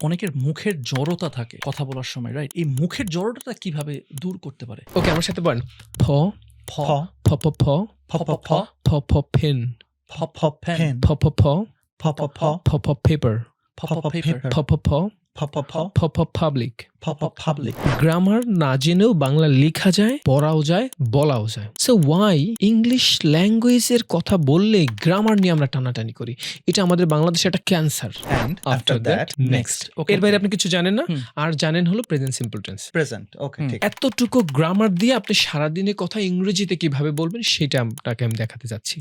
অনেকের মুখের জড়তা থাকে কথা বলার সময়, রাইট? এই মুখের জড়তাটা কিভাবে দূর করতে পারে? ওকে, আমার সাথে বলেন। ফ ফ ফ প প ফ প প প প পেন ফ প পেন প প প ফ প প প প পেপার ফ প পেপার প প প ফ প প প প পাবলিক। ফ প পাবলিক। গ্রামার না জেনেও বাংলা লেখা যায়, পড়াও যায়, বলাও যায়। সো ওয়াই ইংলিশ ল্যাঙ্গুয়েজের কথা বললে গ্রামার নিয়ে আমরা টানাটানি করি? এটা আমাদের বাংলাদেশে একটা cancer. And after that next. Okay. এর বাইরে আপনি কিছু জানেন না, হুম। আর জানেন হলো present simple tense. present. Okay, হুম। ঠিক। এতটুকু গ্রামার দিয়ে আপনি সারাদিনে কথা ইংরেজিতে কিভাবে বলবেন সেটা আপনাকে আমি দেখাতে যাচ্ছি।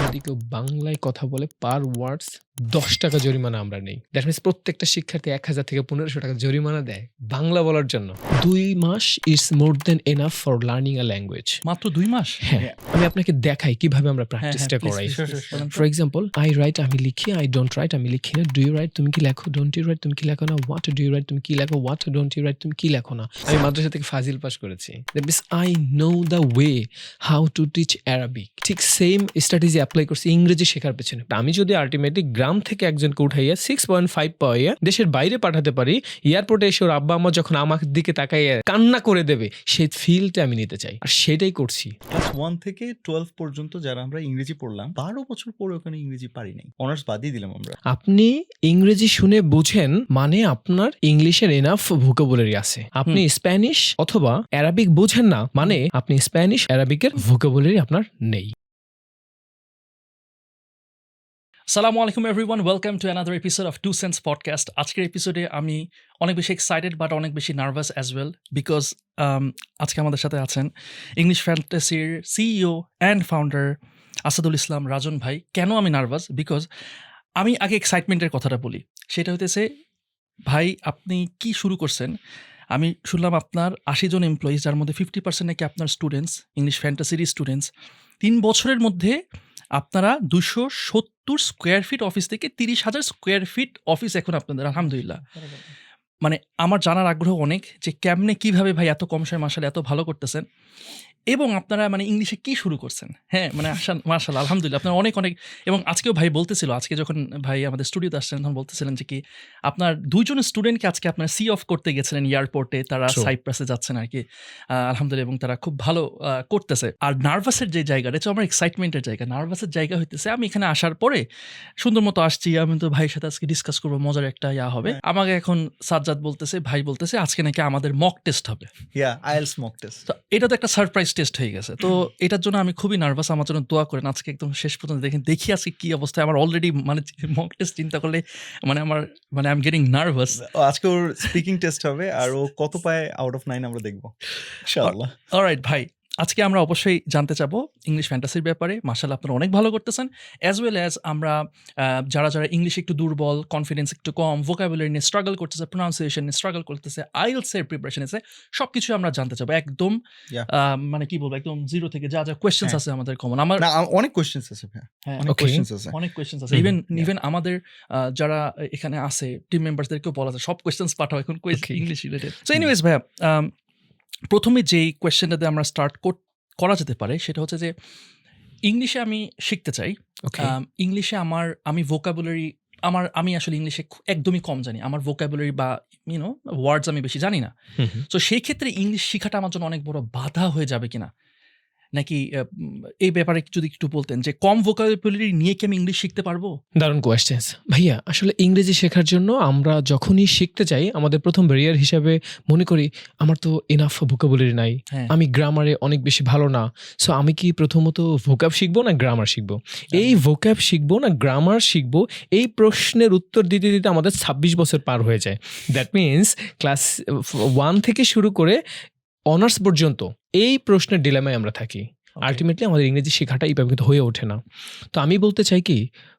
যদি কেউ বাংলায় কথা বলে পার ওয়ার্ডস 10 টাকা জরিমানা আমরা নেই। দ্যাট মিনস প্রত্যেকটা শিক্ষার্থী 1000 থেকে 1500 টাকা জরিমানা দেয় বাংলা বলার জন্য। 2 মাস is more than enough for learning a language. মাত্র 2 মাস? হ্যাঁ, আমি আপনাকে দেখাই কিভাবে আমরা প্র্যাকটিসটা please, করাই। please, please, বলেন তো। ফর এক্সাম্পল, আই রাইট আমি লিখি, আই ডোন্ট রাইট আমি লিখি না, ডু ইউ রাইট তুমি কি লেখো, ডোন্ট ইউ রাইট তুমি কি লেখো না, হোয়াট ডু ইউ রাইট তুমি কি লেখো, হোয়াট ডোন্ট ইউ রাইট তুমি কি লেখো না। আমি মাদ্রাসা থেকে ফাজিল পাস করেছি। That means I know the way how to teach Arabic. ঠিক সেম স্ট্র্যাটেজি অ্যাপ্লাই করছি ইংরেজি শেখার পেছনে। আমি যদি আলটিমেটলি গ্রাম থেকে একজনকে উঠাইয়া 6.5 পাইয়া দেশের বাইরে পাঠাতে পারি, এয়ারপোর্টে এসে ওর আব্বা আম্মা যখন আমার দিকে তাকাইয়া কান্না করে দেবে, সেই ফিলটা আমি নিতে চাই, আর সেটাই করছি। ক্লাস 1 থেকে 12 পর্যন্ত যারা আমরা ইংরেজি পড়লাম 12 বছর পরে ওখানে ইংরেজি পারি নাই, অনার্স বাদই দিলাম আমরা। আপনি ইংরেজি শুনে বুঝেন মানে আপনার ইংলিশের এনাফ ভোকাবুলারি আছে। আপনি স্প্যানিশ অথবা অ্যারাবিক বুঝেন না মানে আপনি স্প্যানিশ অ্যারাবিকের ভোকাবুলারি আপনার নেই। আসসালামু আলাইকুম everyone, welcome to another episode of 2 sense podcast. আজকের এপিসোডে আমি অনেক বেশি এক্সাইটেড বাট অনেক বেশি নার্ভাস অ্যাজ ওয়েল বিকজ আজকে আমাদের সাথে আছেন ইংলিশ ফ্যান্টাসির CEO and founder Asadul Islam Rajan ভাই। কেন আমি নার্ভাস? বিকজ আমি আগে এক্সাইটমেন্টের কথাটা বলি। সেটা হইতেছে, ভাই আপনি কি শুরু করছেন? আমি শুনলাম আপনার 80 জন এমপ্লয়িজ, যার মধ্যে 50% নাকি আপনার স্টুডেন্টস, ইংলিশ ফ্যান্টাসির স্টুডেন্টস। 3 বছরের মধ্যে আপনারা 270 স্কোয়ার ফিট অফিস থেকে 30,000 স্কোয়ার ফিট অফিস এখন আপনাদের, আলহামদুলিল্লাহ। মানে আমার জানার আগ্রহ অনেক যে কেমনে কিভাবে ভাই এত কম সময়ে মাশাআল্লাহ এত ভালো করতেছেন, এবং আপনারা মানে ইংলিশে কি শুরু করছেন। হ্যাঁ, মানে মাশাআল্লাহ আলহামদুলিল্লাহ আপনার অনেক অনেক। এবং আজকেও ভাই বলতেছিল, আজকে যখন ভাই আমাদের স্টুডিওতে আসছেন তখন বলতেছিলেন যে কি আপনার 2 জন স্টুডেন্টকে আজকে আপনার সি অফ করতে গেছিলেন এয়ারপোর্টে, তারা True. সাইপ্রাসে যাচ্ছেন আর কি, আলহামদুলিল্লাহ, এবং তারা খুব ভালো করতেছে। আর নার্ভাসের যে জায়গাটা, এটা আমার এক্সাইটমেন্টের জায়গা। নার্ভাসের জায়গা হইতেছে আমি এখানে আসার পরে সুন্দর মতো আসছি, আমি তো ভাইয়ের সাথে আজকে ডিসকাস করবো, মজার একটা হবে। আমাকে এখন সাজ্জাদ বলতেছে, ভাই বলতেছে আজকে নাকি আমাদের মক টেস্ট হবে। IELTS mock test. তো এটা তো একটা সারপ্রাইজ টেস্ট হয়ে গেছে। তো এটার জন্য আমি খুবই নার্ভাস। আমার জন্য দোয়া করেন আজকে একদম শেষ পর্যন্ত দেখি আজকে কি অবস্থায়। আমার অলরেডি মানে মক টেস্ট চিন্তা করলে মানে আমার মানে আই এম গেটিং নার্ভাস। আজকে ওর স্পিকিং টেস্ট হবে আর ও কত পায় আউট অফ 9 আমরা দেখবো ইনশাআল্লাহ। অলরাইট ভাই, আজকে আমরা অবশ্যই জানতে চাবো ইংলিশ ফ্যান্টাসির ব্যাপারে। মাশাআল্লাহ আপনারা অনেক ভালো করতেছেন, অ্যাজ ওয়েল অ্যাজ আমরা যারা ইংলিশে একটু দুর্বল, কনফিডেন্স একটু কম, ভোকাবুলারি নিয়ে স্ট্রাগল করতেছে, প্রোনাউন্সিয়েশন নিয়ে স্ট্রাগল করতেছে, আইএলটিএস এর প্রিপারেশন আছে, সব কিছু আমরা জানতে চাবো একদম। Yeah. মানে কি বলবো, একদম জিরো থেকে যা যা কোয়েশ্চেন্স হ্যাঁ। আছে আমাদের কমন। আমার না অনেক কোশ্চেন্স আছে ভাই, হ্যাঁ, অনেক Okay. কোশ্চেন্স আছে। অনেক কোয়েশ্চেন্স আছে। হুম, ইভেন আমাদের যারা এখানে আছে টিম মেম্বারসদেরকেও বলা যায় সব কোয়েশ্চেন্স পাঠাও এখন Okay. English related. So anyways ভাইয়া, প্রথমে যেই কোয়েশ্চেনটাতে আমরা স্টার্ট করা যেতে পারে সেটা হচ্ছে যে ইংলিশে আমি শিখতে চাই। ওকে, ইংলিশে আমি ভোকাবুলারি আমি আসলে ইংলিশে একদমই কম জানি। আমার ভোকাবুলারি বা ওয়ার্ডস আমি বেশি জানি না। তো সেই ক্ষেত্রে ইংলিশ শেখাটা আমার জন্য অনেক বড় বাধা হয়ে যাবে কিনা, নাকি এই ব্যাপারে যদি একটু বলতেন যে কম ভোকাবুলারি নিয়ে কি আমি ইংলিশ শিখতে পারবো? দারুণ কোয়েশ্চেন্স ভাইয়া। আসলে ইংরেজি শেখার জন্য আমরা যখনই শিখতে চাই আমাদের প্রথম ব্যারিয়ার হিসাবে মনে করি আমার তো এনাফ ভোকাবুলারি নাই, হ্যাঁ, আমি গ্রামারে অনেক বেশি ভালো না, সো আমি কি প্রথমত ভোকাব শিখবো না গ্রামার শিখবো? এই ভোকাব শিখবো না গ্রামার শিখবো, এই প্রশ্নের উত্তর দিতে দিতে আমাদের 26 বছর পার হয়ে যায়। দ্যাট মিনস ক্লাস 1 থেকে শুরু করে অনার্স পর্যন্ত এই প্রশ্নের ডিলেমায় আমরা থাকি। আলটিমেটলি আমাদের ইংরেজি শেখাটা এইভাবে কিন্তু হয়ে ওঠে না। তো আমি বলতে চাই কি,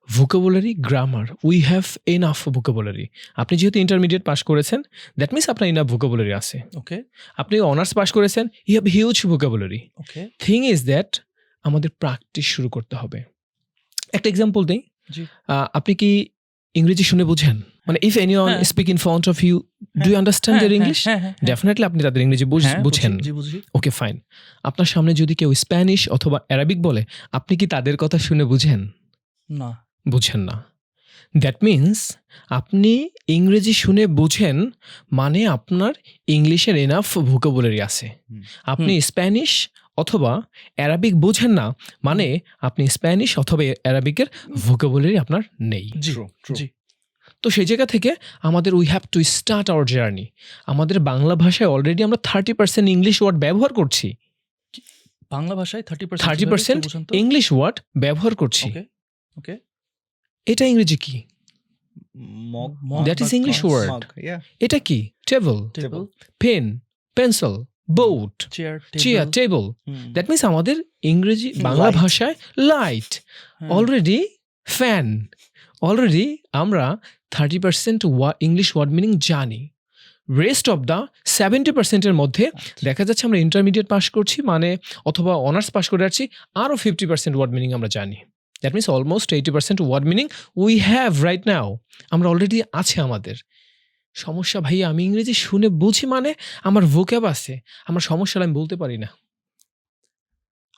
vocabulary, grammar, we have enough vocabulary. আপনি যেহেতু ইন্টারমিডিয়েট পাস করেছেন, দ্যাট মিনস আপনার এনাফ ভোকাবুলারি আছে। ওকে আপনি অনার্স পাস করেছেন, you have huge vocabulary. Okay thing is that আমাদের প্র্যাকটিস শুরু করতে হবে। একটা এক্সাম্পল দিই, জি। আপনি কি ইংরেজি শুনে বুঝেন? মানে ইফ এনিওয়ান হ্যাঁ। Speak in front of you, do you understand their English? Definitely আপনি তাদের ইংরেজি বুঝেন। জি, বুঝি। Okay fine. আপনার সামনে যদি কেউ স্প্যানিশ অথবা অ্যারাবিক বলে, আপনি কি তাদের কথা শুনে বুঝেন? না। বুঝেন না। দ্যাট মিন্স আপনি ইংরেজি শুনে বুঝেন মানে আপনার ইংলিশের এনাফ ভোকাবুলারি আছে। হুম। আপনি স্প্যানিশ অথবা অ্যারাবিক বুঝেন না মানে আপনি স্প্যানিশ অথবা অ্যারাবিকের ভোকাবুলারি আপনার নেই। জি True, true. জি তো সেই জায়গা থেকে আমাদের we have to start our journey. আমাদের বাংলা ভাষায় অলরেডি আমরা 30% ইংলিশ ওয়ার্ড ব্যবহার করছি। বাংলা ভাষায় 30% 30% ইংলিশ ওয়ার্ড ব্যবহার করছি। ওকে ওকে এটা ইংরেজি কি? Mug, Mug That is বা English glass, word. mug, yeah. এটা কি? Table, table pen, pencil, boat, chair chair, table. Hmm. That means আমাদের ইংরেজি বাংলা Light. ভাষায় লাইট, হ্যাঁ। অলরেডি ফ্যান, অলরেডি আমরা 30% ইংলিশ ওয়ার্ড মিনিং জানি। রেস্ট অফ দ্য 70%-এর মধ্যে দেখা যাচ্ছে আমরা ইন্টারমিডিয়েট পাস করছি মানে অথবা অনার্স পাস করে যাচ্ছি, আরও 50% ওয়ার্ড মিনিং আমরা জানি। That means almost 80% word meaning we have right now, আমরা অলরেডি আছে আমাদের। সমস্যা ভাইয়া আমি ইংরেজি শুনে বুঝি মানে আমার ভোক্যাব আছে, আমার সমস্যা আমি বলতে পারি না।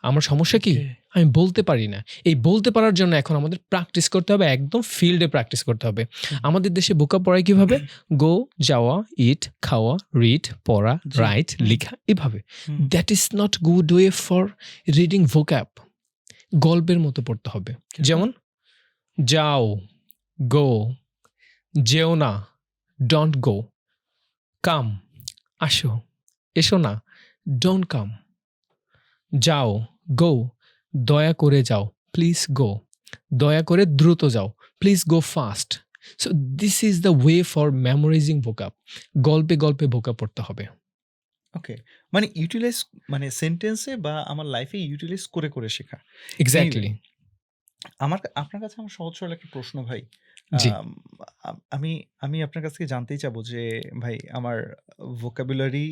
আমার সমস্যা কি? আমি বলতে পারি না। এই বলতে পারার জন্য এখন আমাদের প্র্যাকটিস করতে হবে, একদম ফিল্ডে প্র্যাকটিস করতে হবে। আমাদের দেশে ভোকাব পড়ায় কিভাবে? গো, যাওয়া, ইট, খাওয়া, রিড, পড়া, জি। রাইট, লেখা, এভাবে। Hmm. That is not good way for reading vocab. গল্পের মতো পড়তে হবে। যেমন যাও, গো, যেও না, ডোন্ট গো, কাম, আসো, এসো না, ডোন্ট কাম, যাও, গো, দয়া করে যাও, প্লিজ গো, দয়া করে দ্রুত যাও, please go fast. So this is the way for memorising ভোকাব। গল্পে গল্পে ভোকাব পড়তে হবে। ওকে, মানে ইউটিলাইজ, মানে সেন্টেন্সে বা আমার লাইফে ইউটিলাইজ করে করে শেখা। এক্স্যাক্টলি। আপনার কাছে আমার সহজ সরল একটা প্রশ্ন ভাই। জি। আমি আমি আপনার কাছ থেকে জানতেই চাবো যে ভাই আমার ভোকাবুলারি,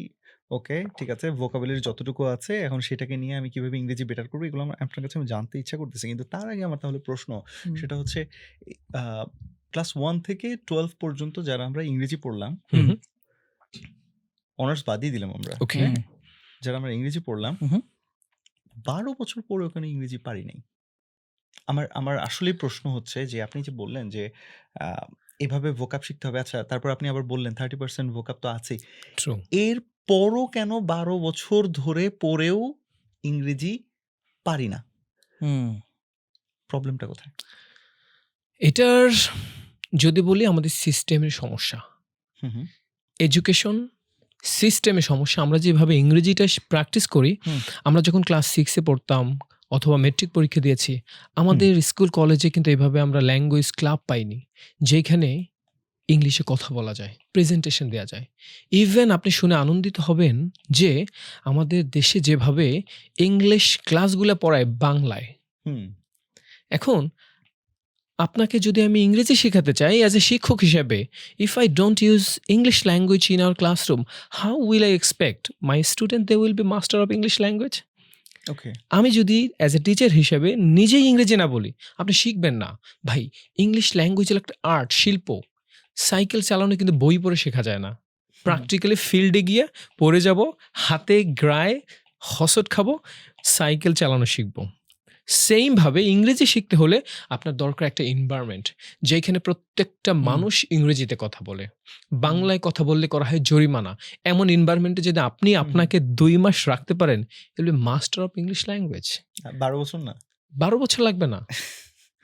ওকে ঠিক আছে, ভোকাবুলারি যতটুকু আছে এখন সেটাকে নিয়ে আমি কিভাবে ইংরেজি বেটার করবো, এগুলো আপনার কাছে আমি জানতে ইচ্ছা করতেছি। কিন্তু তার আগে আমার তাহলে প্রশ্ন, সেটা হচ্ছে ক্লাস 1 থেকে 12 পর্যন্ত যারা আমরা ইংরেজি পড়লাম, অনার্স বাদই দিলাম আমরা, ওকে। যারা আমরা ইংরেজি পড়লাম, হুম। 12 বছর পরে ওখানে ইংরেজি পারি নাই। আমার আমার আসলেই প্রশ্ন হচ্ছে যে আপনি যে বললেন যে এভাবে ভোকাব শিখতে হবে, আচ্ছা তারপর আপনি আবার বললেন 30% ভোকাব তো আছেই, ট্রু। এরপরও কেন 12 বছর ধরে পড়েও ইংরেজি পারি না? প্রবলেমটা কোথায়? এটার যদি বলি আমাদের সিস্টেমের সমস্যা, হুম, হুম। এডুকেশন সিস্টেমে সমস্যা। আমরা যেভাবে ইংরেজিটা প্র্যাকটিস করি, আমরা যখন ক্লাস 6-এ পড়তাম অথবা মেট্রিক পরীক্ষা দিয়েছি, আমাদের স্কুল কলেজে কিন্তু এভাবে আমরা ল্যাঙ্গুয়েজ ক্লাব পাইনি যেখানে ইংলিশে কথা বলা যায়, প্রেজেন্টেশন দেওয়া যায়। ইভেন আপনি শুনে আনন্দিত হবেন যে আমাদের দেশে যেভাবে ইংলিশ ক্লাসগুলো পড়ায় বাংলায়। হুম। এখন আপনাকে যদি আমি ইংরেজি শেখাতে চাই অ্যাজ এ শিক্ষক হিসেবে, if I don't use English language in our classroom, how will I expect my student they will be master of English language? Okay. আমি যদি অ্যাজ এ টিচার হিসেবে নিজেই ইংরেজি না বলি, আপনি শিখবেন না। ভাই ইংলিশ ল্যাঙ্গুয়েজ হলো একটা আর্ট, শিল্প। সাইকেল চালানো কিন্তু বই পড়ে শেখা যায় না। প্র্যাকটিক্যালি ফিল্ডে গিয়ে পড়ে যাব, হাতে গ্রায়ে হসট খাবো, সাইকেল চালানো শিখবো। সেইমভাবে ইংরেজি শিখতে হলে আপনার দরকার একটা এনভায়রনমেন্ট যেখানে প্রত্যেকটা মানুষ ইংরেজিতে কথা বলে। বাংলায় কথা বললে করা হয় জরিমানা। এমন এনভায়রনমেন্টে যদি আপনি আপনাকে 2 মাস রাখতে পারেন, এগুলো মাস্টার অফ ইংলিশ ল্যাঙ্গুয়েজ। 12 বছর না? 12 বছর লাগবে না।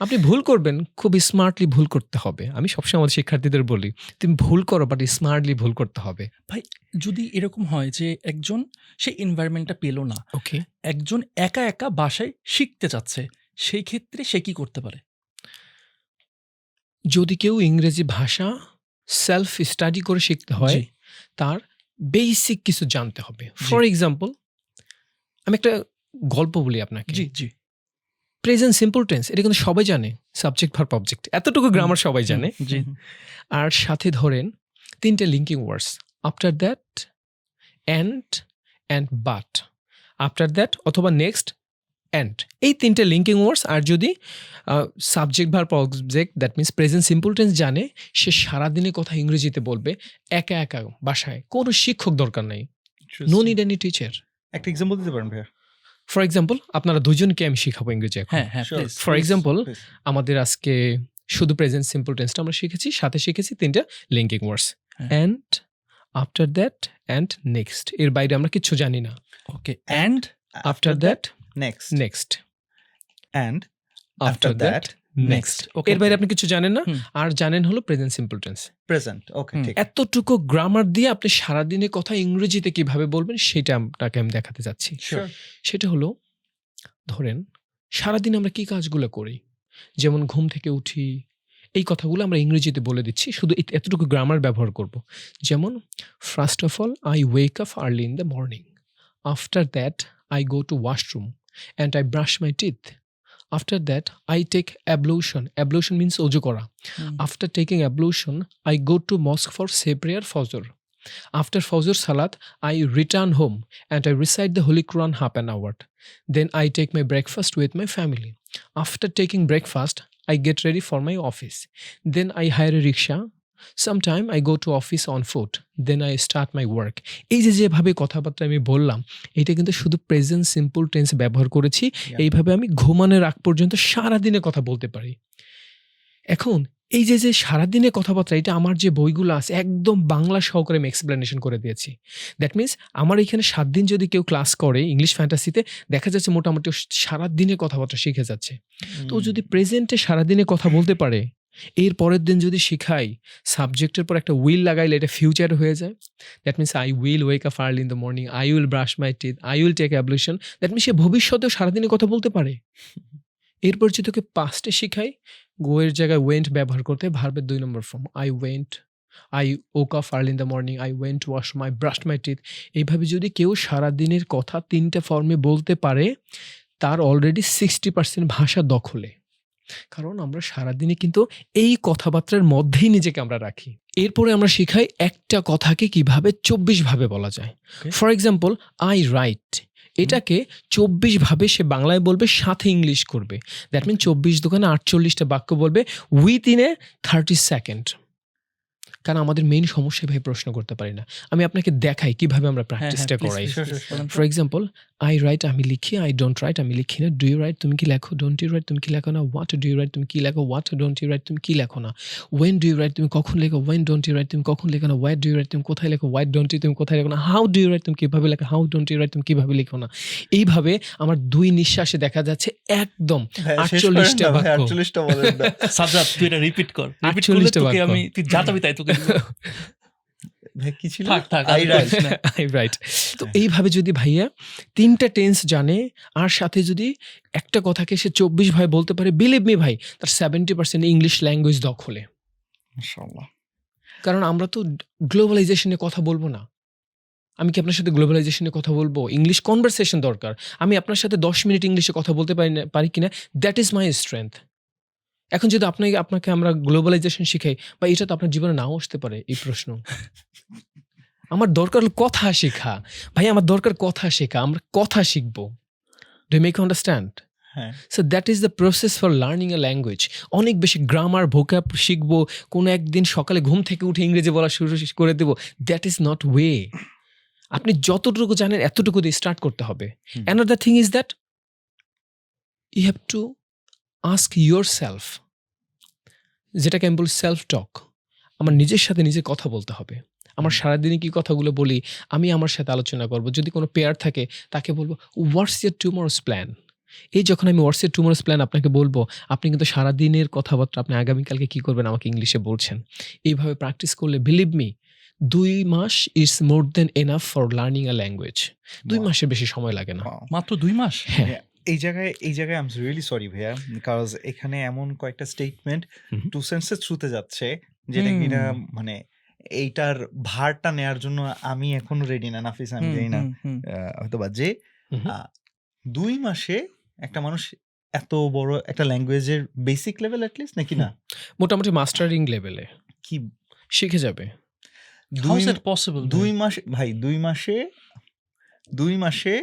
আপনি ভুল করবেন, খুব স্মার্টলি ভুল করতে হবে। আমি সবসময় আমাদের শিক্ষার্থীদের বলি, তুমি ভুল করো বাট স্মার্টলি ভুল করতে হবে। ভাই যদি এরকম হয় যে একজন সেই এনভায়রনমেন্টটা পেল না, ওকে, একজন একা একা বাসায় শিখতে চাচ্ছে, সেই ক্ষেত্রে সে কি করতে পারে? যদি কেউ ইংরেজি ভাষা সেলফ স্টাডি করে শিখতে হয়, জি। তার বেসিক কিছু জানতে হবে। ফর এক্সাম্পল, আমি একটা গল্প বলি আপনাকে। জি জি প্রেজেন্ট সিম্পল টেন্স এটা কিন্তু সবাই জানে, সাবজেক্ট ভার্ব অবজেক্ট, এতটুকু গ্রামার সবাই জানে। জি আর সাথে ধরেন 3টে linking words, after that, and but, after that অথবা নেক্সট, অ্যান্ড, এই 3টে লিঙ্কিং ওয়ার্ডস। আর যদি subject verb object that means present simple tense জানে, সে সারাদিনে কথা ইংরেজিতে বলবে একা একা বাসায়, কোনো শিক্ষক দরকার নাই, নো নিড এনি টিচার। একটা এক্সাম্পল দিতে পারেন ভাইয়া? ফর এক্সাম্পল, আপনারা দুজনকে আমি শিখাবো ইংরেজি এখন। হ্যাঁ হ্যাঁ Sure. Please. For example, Please. আমাদের আজকে শুধু প্রেজেন্ট সিম্পল টেন্সটা আমরা শিখেছি, সাথে শিখেছি 3টা লিঙ্কিং ওয়ার্ডস, হ্যাঁ। And, after that and next. এর বাইরে আমরা কিচ্ছু জানি না। Okay, and after that next next, and after that next. Okay, এর বাইরে আপনি কিছু জানেন না। হুম। আর জানেন হলো প্রেজেন্ট সিম্পল টেন্স। প্রেজেন্ট। ওকে, হুম। ঠিক। এতটুকু গ্রামার দিয়ে আপনি সারাদিনে কথা ইংরেজিতে কিভাবে বলবেন সেটা আপনাকে আমি দেখাতে যাচ্ছি। Sure. সেটা হলো, ধরেন সারাদিন আমরা কি কাজগুলো করি, যেমন ঘুম থেকে উঠি, এই কথাগুলো আমরা ইংরেজিতে বলে দিচ্ছি, শুধু এতটুকু গ্রামার ব্যবহার করব। যেমন, first of all I wake up early in the morning, after that I go to washroom and I brush my teeth, after that I take ablution, ablution means অজু করা, after taking ablution I go to mosque for say prayer fajr, after fajr salat I return home and I recite the holy quran half an hour, then I take my breakfast with my family, after taking breakfast I get ready for my office, then I hire a rickshaw, sometime I go to office on foot, then I start my work। এই যে যেভাবে কথাবার্তা আমি বললাম, এটা কিন্তু শুধু present simple tense ব্যবহার করেছি। Yeah. এইভাবে আমি ঘুমানোর আগ পর্যন্ত সারাদিনে কথা বলতে পারি। এখন এই যে সারাদিনে কথাবার্তা, এটা আমার যে বইগুলো আছে একদম বাংলা সহকারে আমি এক্সপ্লেনেশন করে দিয়েছি। দ্যাট মিনস আমার এখানে 7 দিন যদি কেউ ক্লাস করে ইংলিশ ফ্যান্টাসিতে, দেখা যাচ্ছে মোটামুটি সারাদিনে কথাবার্তা শিখে যাচ্ছে। তো ও যদি প্রেজেন্টে সারাদিনে কথা বলতে পারে, এর পরের দিন যদি শিখাই, সাবজেক্টের পর একটা উইল লাগাইলে এটা ফিউচার হয়ে যায়। That means I will wake up early in the morning, I will brush my teeth, I will take ablution. That means সে ভবিষ্যতেও সারাদিনে কথা বলতে পারে। এরপর যদি তোকে পাস্টে শিখাই, গোয়ের জায়গায় ওয়েন্ট ব্যবহার করতে, ভার্বের 2 number form, I went, I woke up early in the morning, I went to wash my brush my teeth. এইভাবে যদি কেউ সারাদিনের কথা 3টা ফর্মে বলতে পারে, তার অলরেডি 60% ভাষা দখলে। কারণ আমরা সারাদিনে কিন্তু এই কথাবার্তার মধ্যেই নিজেকে আমরা রাখি। এরপরে আমরা শিখাই একটা কথাকে কিভাবে 24 ভাবে বলা যায়। Okay. For example, I right, এটাকে 24 ভাবে সে বাংলায় বলবে, সাথে ইংলিশ করবে। দ্যাট মিন 24 দোকানে 48টা বাক্য বলবে উইথিন এ 30 সেকেন্ড। কারণ আমাদের মেইন সমস্যা ভাই প্রশ্ন করতে পারি না। আমি আপনাকে দেখাই কিভাবে আমরা প্র্যাকটিসটা করাই। ফর এক্সাম্পল, আই রাইট, আমি লিখি, আই ডোন্ট রাইট, আমি লিখি না, ডু ইউ রাইট, তুমি কি লেখো, ডোন্ট ইউ রাইট, তুমি কি লেখো না, হোয়াট ডু ইউ রাইট, তুমি কি লেখো, হোয়াট ডোন্ট ইউ রাইট, তুমি কি লেখো না, ওয়েন ডু ইউ রাইট, তুমি কখন লেখো, ওয়েন ডোন্ট ইউ রাইট, তুমি কখন লেখো না, হোয়াই ডু ইউ রাইট, তুমি কোথায় লেখো, হোয়াই ডোন্ট ইউ, তুমি কোথায় লেখো না, হাউ ডু ইউ রাইট, তুমি কিভাবে লেখো, হাউ ডোন্ট ইউ রাইট, তুমি কিভাবে লেখো না। এইভাবে আমার 2 নিঃশ্বাসে দেখা যাচ্ছে একদম 48টা বাক্য। 48টা বলেন না। সাজ্জাদ, তুই এটা রিপিট কর। রিপিট 48টা করলে তোকে বাক্য। আমি, তুই যা চাবি তাই তোকে দিব। ভাই কি ছিল? থাক, থাক, আই আর রাইট। বলিস না। রাইট। তো এইভাবে যদি ভাইয়া 3টা টেন্স জানে, আর সাথে যদি একটা কথাকে সে 24 ভাবে বলতে পারে, বিলিভ মি ভাই, তার 70% ইংলিশ ল্যাঙ্গুয়েজ দখলে। মাশাআল্লাহ। কারণ আমরা তো গ্লোবালাইজেশনে কথা বলবো না। আমি কি আপনার সাথে গ্লোবালাইজেশনে কথা বলবো? ইংলিশ কনভারসেশন দরকার। আমি আপনার সাথে 10 মিনিট ইংলিশে কথা বলতে পারি কিনা, দ্যাট ইজ মাই স্ট্রেংথ। এখন যদি আপনাকে আমরা গ্লোবালাইজেশন শিখাই, বা এটা তো আপনার জীবনে নাও আসতে পারে এই প্রশ্ন। আমার দরকার হলো কথা শেখা। ভাই আমার দরকার কথা শেখা, আমরা কথা শিখবো। Do you make understand? হ্যাঁ। So that is the process for learning a language. অনেক বেশি গ্রামার ভোক্যাব শিখবো, কোনো একদিন সকালে ঘুম থেকে উঠে ইংরেজি বলা শুরু করে দেবো, দ্যাট ইজ নট ওয়ে। আপনি যতটুকু জানেন এতটুকু দিয়ে স্টার্ট করতে হবে। Another thing is that you have to ask yourself, যেটাকে আমি বলি সেলফ টক। আমার নিজের সাথে নিজে কথা বলতে হবে। আমার সারাদিনে কি কথাগুলো বলি, আমি আমার সাথে আলোচনা করব। যদি কোনো পেয়ার থাকে, তাকে বলবো হোয়াটস ইয়ার টুমরোস প্ল্যান। এই যখন আমি হোয়াটস ইয়ার টুমরোস প্ল্যান আপনাকে বলবো, আপনি কিন্তু সারাদিনের কথাবার্তা আপনি আগামীকালকে কি করবেন আমাকে ইংলিশে বলছেন। এইভাবে প্র্যাকটিস করলে বিলিভ মি, 2 মাস is more than enough for learning a language. 2 মাসের বেশি সময় লাগে না। Wow. মাত্র 2 মাস? হ্যাঁ। এই জায়গায় আই এম রিয়েলি সরি ভাইয়া, বিকজ এখানে এমন কয়েকটা স্টেটমেন্ট টু সেন্সের থ্রুতে যাচ্ছে, যেটা কিনা মানে এইটার ভারটা নেয়ার জন্য আমি এখনো রেডি না। নাফিস, আমি জানি না হয়তোবা যে 2 মাসে একটা মানুষ এত বড় একটা ল্যাঙ্গুয়েজের বেসিক লেভেল অ্যাটলিস্ট, নাকি না মোটামুটি মাস্টারিং লেভেলে কি শিখে যাবে। How is it possible? 2 মাসে ভাই, 2 মাসে 2 মাসে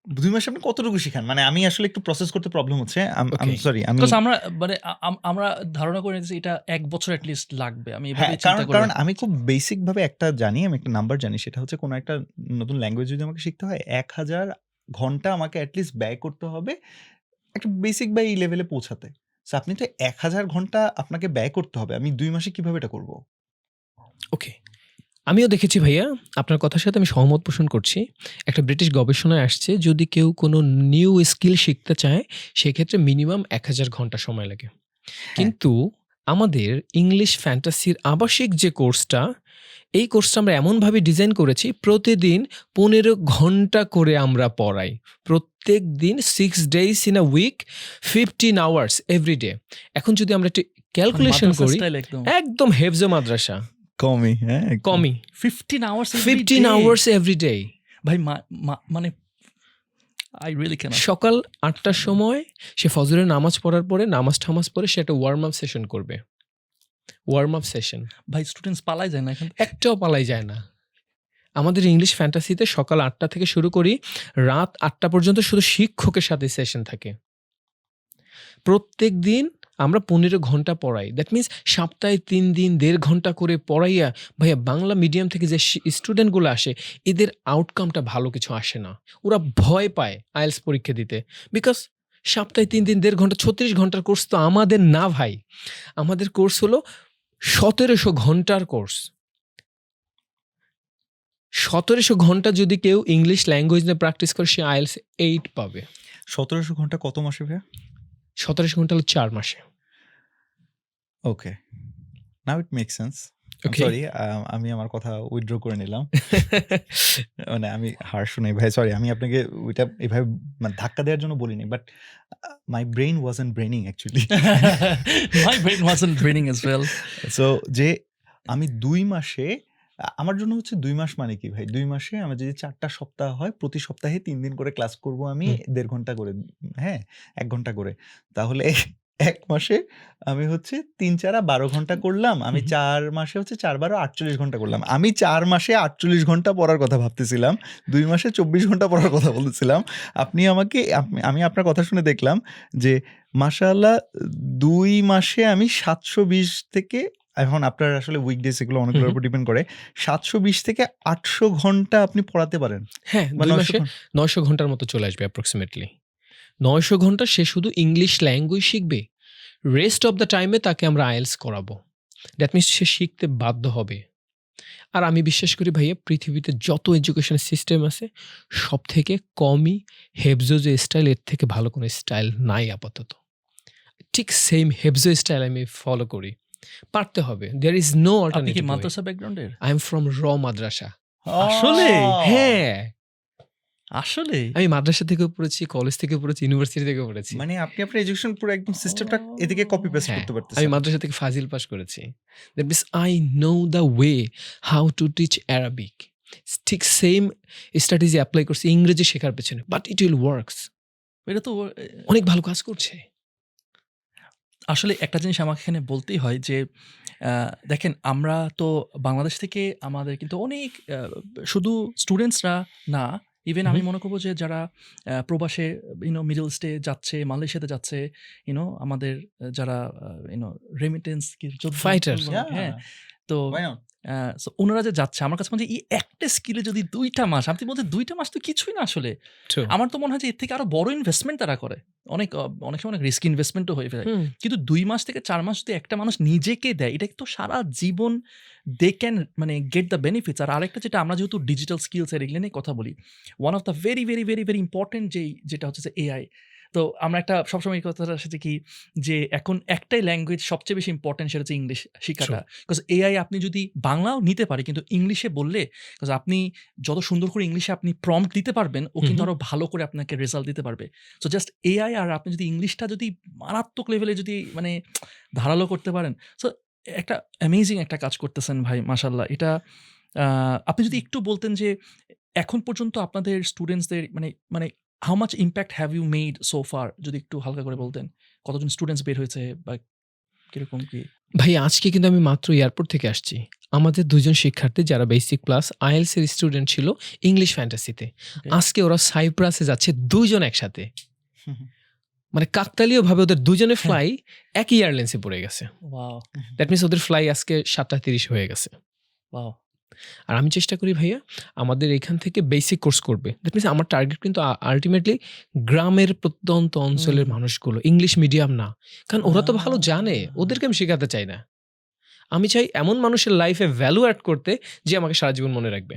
2 মাসে আপনি কতটুকু শিখান? মানে আমি আসলে একটু প্রসেস করতে প্রবলেম হচ্ছে। Okay. সরি, আমি Because আমরা মানে আমরা ধারণা করে নিয়েছি এটা 1 বছর at least লাগবে। আমি হ্যাঁ, এভাবেই চিন্তা করি। কারণ আমি খুব বেসিক ভাবে একটা জানি, আমি একটা নাম্বার জানি, সেটা হচ্ছে কোনো একটা নতুন ল্যাঙ্গুয়েজ যদি আমাকে শিখতে হয় 1000 ঘন্টা আমাকে অ্যাটলিস্ট ব্যয় করতে হবে একটা বেসিক বা এই লেভেলে পৌঁছাতে। সো আপনি তো ১,০০০ ঘন্টা আপনাকে ব্যয় করতে হবে। আমি ২ মাসে কিভাবে এটা করব? ওকে। আমিও দেখেছি ভাইয়া, আপনার কথার সাথে আমি সহমত পোষণ করছি। একটা ব্রিটিশ গবেষণায় আসছে যদি কেউ কোনো নিউ স্কিল শিখতে চায়, সেক্ষেত্রে মিনিমাম ১,০০০ ঘন্টা সময় লাগে। হ্যাঁ। কিন্তু আমাদের ইংলিশ ফ্যান্টাসির আবাসিক যে কোর্সটা, এই কোর্সটা আমরা এমনভাবে ডিজাইন করেছি প্রতিদিন ১৫ ঘন্টা করে আমরা পড়াই। প্রত্যেকদিন 6 days in a week, 15 hours every day. এখন যদি আমরা একটু মানে ক্যালকুলেশন মাদ্রাসা করি, স্টাইল একদম। একদম হেফজো মাদ্রাসা, কমই, হ্যাঁ, একদম। কমই। 15 hours every 15 day? Hours every day. ভাই মানে I really cannot. সকাল ৮টার সময় সে ফজরের নামাজ পড়ার পরে নামাজ পড়ে সে একটা ওয়ার্ম আপ সেশন করবে। ওয়ার্ম আপ সেশন ভাই স্টুডেন্টস পালাই যায় না এখান থেকে। একটাও পালাই যায় না। আমাদের ইংলিশ ফ্যান্টাসিতে সকাল ৮টা থেকে শুরু করি, রাত ৮টা পর্যন্ত শুধু শিক্ষকের সাথে সেশন থাকে। প্রত্যেক দিন আমরা ১৫ ঘন্টা পড়াই। দ্যাট মিনস সপ্তাহে ৩ দিন ১.৫ ঘন্টা করে পড়াইয়া ভাইয়া বাংলা মিডিয়াম থেকে যে স্টুডেন্টগুলো আসে, এদের আউটকামটা ভালো কিছু আসে না। ওরা ভয় পায় আইএলটিএস পরীক্ষা দিতে। বিকজ সপ্তাহে ৩ দিন ১.৫ ঘন্টা, ৩৬ ঘন্টার কোর্স তো আমাদের না ভাই। আমাদের কোর্স হলো ১৭০০ ঘন্টার কোর্স। ১৭০০ ঘন্টা যদি কেউ ইংলিশ ল্যাঙ্গুয়েজ নিয়ে প্র্যাকটিস করে, সে আইএলটিএস 8 পাবে। ১৭০০ ঘন্টা কত মাসে ভাইয়া? ১৭০০ ঘন্টা হলো ৪ মাসে। Okay. Now it make sense. Okay. Sorry, আমি আমার কথা উইথড্র করে নিলাম। মানে আমি হার্শ নাই ভাই, সরি। আমি আপনাকে ওইটা এভাবে মানে ধাক্কা দেওয়ার জন্য বলিনি। But my brain wasn't braining actually. My brain wasn't draining as well. So যে আমি ২ মাসে আমার জন্য হচ্ছে ২ মাস মানে কি ভাই? ২ মাসে আমার যদি ৪টা সপ্তাহ হয়, প্রতি সপ্তাহে ৩ দিন করে ক্লাস করব আমি, ১.৫ ঘন্টা করে, হ্যাঁ? ১ ঘন্টা করে। তাহলে ১ মাসে আমি হচ্ছে ৩-৪ ১২ ঘন্টা করলাম। আমি ৪ মাসে হচ্ছে ৪-১২ ৪৮ ঘন্টা করলাম। আমি ৪ মাসে ৪৮ ঘন্টা পড়ার কথা ভাবতেছিলাম। ২ মাসে ২৪ ঘন্টা পড়ার কথা বলতেছিলাম। আপনি আমাকে আমি আপনার কথা শুনে দেখলাম যে মাশাআল্লাহ ২ মাসে আমি ৭২০ থেকে, এখন আপনার আসলে উইকডেজ এগুলো অনেকগুলোর উপর ডিপেন্ড করে, ৭২০ থেকে ৮০০ ঘন্টা আপনি পড়াতে পারেন। হ্যাঁ, বা ২ ৯০০ মাসে ৯০০ ঘন্টার মতো চলে আসবে অ্যাপ্রক্সিমেটলি। ৯০০ ঘন্টা সে শুধু ইংলিশ ল্যাঙ্গুয়েজ শিখবে। রেস্ট অফ দ্য টাইমে তাকে আমরা আইএলটিএস করাবো। দ্যাট মিনস সে শিখতে বাধ্য হবে। আর আমি বিশ্বাস করি ভাইয়া, পৃথিবীতে যত এডুকেশন সিস্টেম আছে, সবথেকে কমই হেফজো যে স্টাইল, এর থেকে ভালো কোনো স্টাইল নাই আপাতত। ঠিক সেম হেফজো স্টাইল আমি ফলো করি। পারতে হবে। দেয়ার ইজ নো আপনি কি অল্টারনেটিভ ওয়ে। মাদ্রাসা ব্যাকগ্রাউন্ডের? আই এম ফ্রম র মাদ্রাসা। আসলে? হ্যাঁ, আসলে? আমি মাদ্রাসা থেকেও পড়েছি, কলেজ থেকে পড়েছি, ইউনিভার্সিটি থেকেও পড়েছি। মানে আপনি আপনার এডুকেশন পুরো একদম সিস্টেমটা এদিকে কপি পেস্ট হ্যাঁ, করতে আমি পারতেছেন। মাদ্রাসা থেকে ফাজিল পাস করেছি। That means I know the way how to teach Arabic. ঠিক সেম স্ট্র্যাটেজি অ্যাপ্লাই করছি ইংরেজি শেখার পেছনে, বাট ইট উইল ওয়ার্কস। এটা তো অনেক ভালো কাজ করছে। আসলে একটা জিনিস আমাকে এখানে বলতেই হয় যে দেখেন আমরা তো বাংলাদেশ থেকে আমাদের কিন্তু অনেক শুধু স্টুডেন্টসরা না, ইভেন আমি মনে করবো যে যারা প্রবাসে মিডল ইস্টে যাচ্ছে, মালয়েশিয়াতে যাচ্ছে, আমাদের যারা রেমিটেন্স Fighters. হ্যাঁ, তো সো ওনারা যে যাচ্ছে, আমার কাছে মনে হয় এই একটা স্কিলে যদি ২টা মাস, আপনি বলতে ২টা মাস তো কিছুই না আসলে। True. আমার তো মনে হয় যে এর থেকে আরো বড় ইনভেস্টমেন্ট তারা করে। অনেক সময় অনেক রিস্ক ইনভেস্টমেন্টও হয়ে যায়। কিন্তু ২ মাস থেকে ৪ মাস যদি একটা মানুষ নিজেকে দেয়, এটা তো সারা জীবন দে ক্যান মানে গেট দ্য বেনিফিটস। আর আরেকটা যেটা, আমরা যেহেতু ডিজিটাল স্কিলস এর এগুলো নিয়ে কথা বলি, one of the very very very very important যেটা হচ্ছে যে এআই। তো আমরা একটা সবসময় এই কথাটা আসছে কি, যে এখন একটাই ল্যাঙ্গুয়েজ সবচেয়ে বেশি ইম্পর্টেন্ট, সেটা হচ্ছে ইংলিশ শেখাটা। বিকজ এআই আপনি যদি বাংলাও নিতে পারে, কিন্তু ইংলিশে বললে, বিকজ আপনি যত সুন্দর করে ইংলিশে আপনি প্রম্পট দিতে পারবেন, ও কিন্তু আরো ভালো করে আপনাকে রেজাল্ট দিতে পারবে। সো জাস্ট এআই আর আপনি যদি ইংলিশটা যদি মারাত্মক লেভেলে যদি মানে ধারালো করতে পারেন, সো একটা অ্যামেজিং একটা কাজ করতেছেন ভাই, মাশাল্লাহ। এটা আপনি যদি একটু বলতেন যে এখন পর্যন্ত আপনাদের স্টুডেন্টসদের মানে how much impact have you made so far, যদি একটু হালকা করে বলতেন, কতজন স্টুডেন্টস বের হয়েছে বা কিরকম কি? ভাই আজকে কিন্তু আমি মাত্র এয়ারপোর্ট থেকে আসছি। আমাদের ২ জন শিক্ষার্থী যারা বেসিক প্লাস আইএলটিএস এর স্টুডেন্ট ছিল ইংলিশ ফ্যান্টাসিতে, আজকে ওরা সাইপ্রাসে যাচ্ছে ২ জন একসাথে। মানে কাকতালীয় ভাবে ওদের ২ জনের ফ্লাই একই এয়ারলাইন্সে পড়ে গেছে। ওয়াও, দ্যাট মিনস ওদের ফ্লাই আজকে ৭:৩০ হয়ে গেছে। ওয়াও। আর আমি চেষ্টা করি ভাইয়া আমাদের এখান থেকে বেসিক কোর্স করবে। দ্যাট মিনস আমার টার্গেট কিন্তু আল্টিমেটলি গ্রামের প্রত্যন্ত অঞ্চলের হুম। মানুষগুলো, ইংলিশ মিডিয়াম না। কারণ ওরা তো ভালো জানে, আহ! ওদেরকে আমি শেখাতে চাই না। আমি চাই এমন মানুষের লাইফে ভ্যালু অ্যাড করতে যে আমাকে সারা জীবন মনে রাখবে।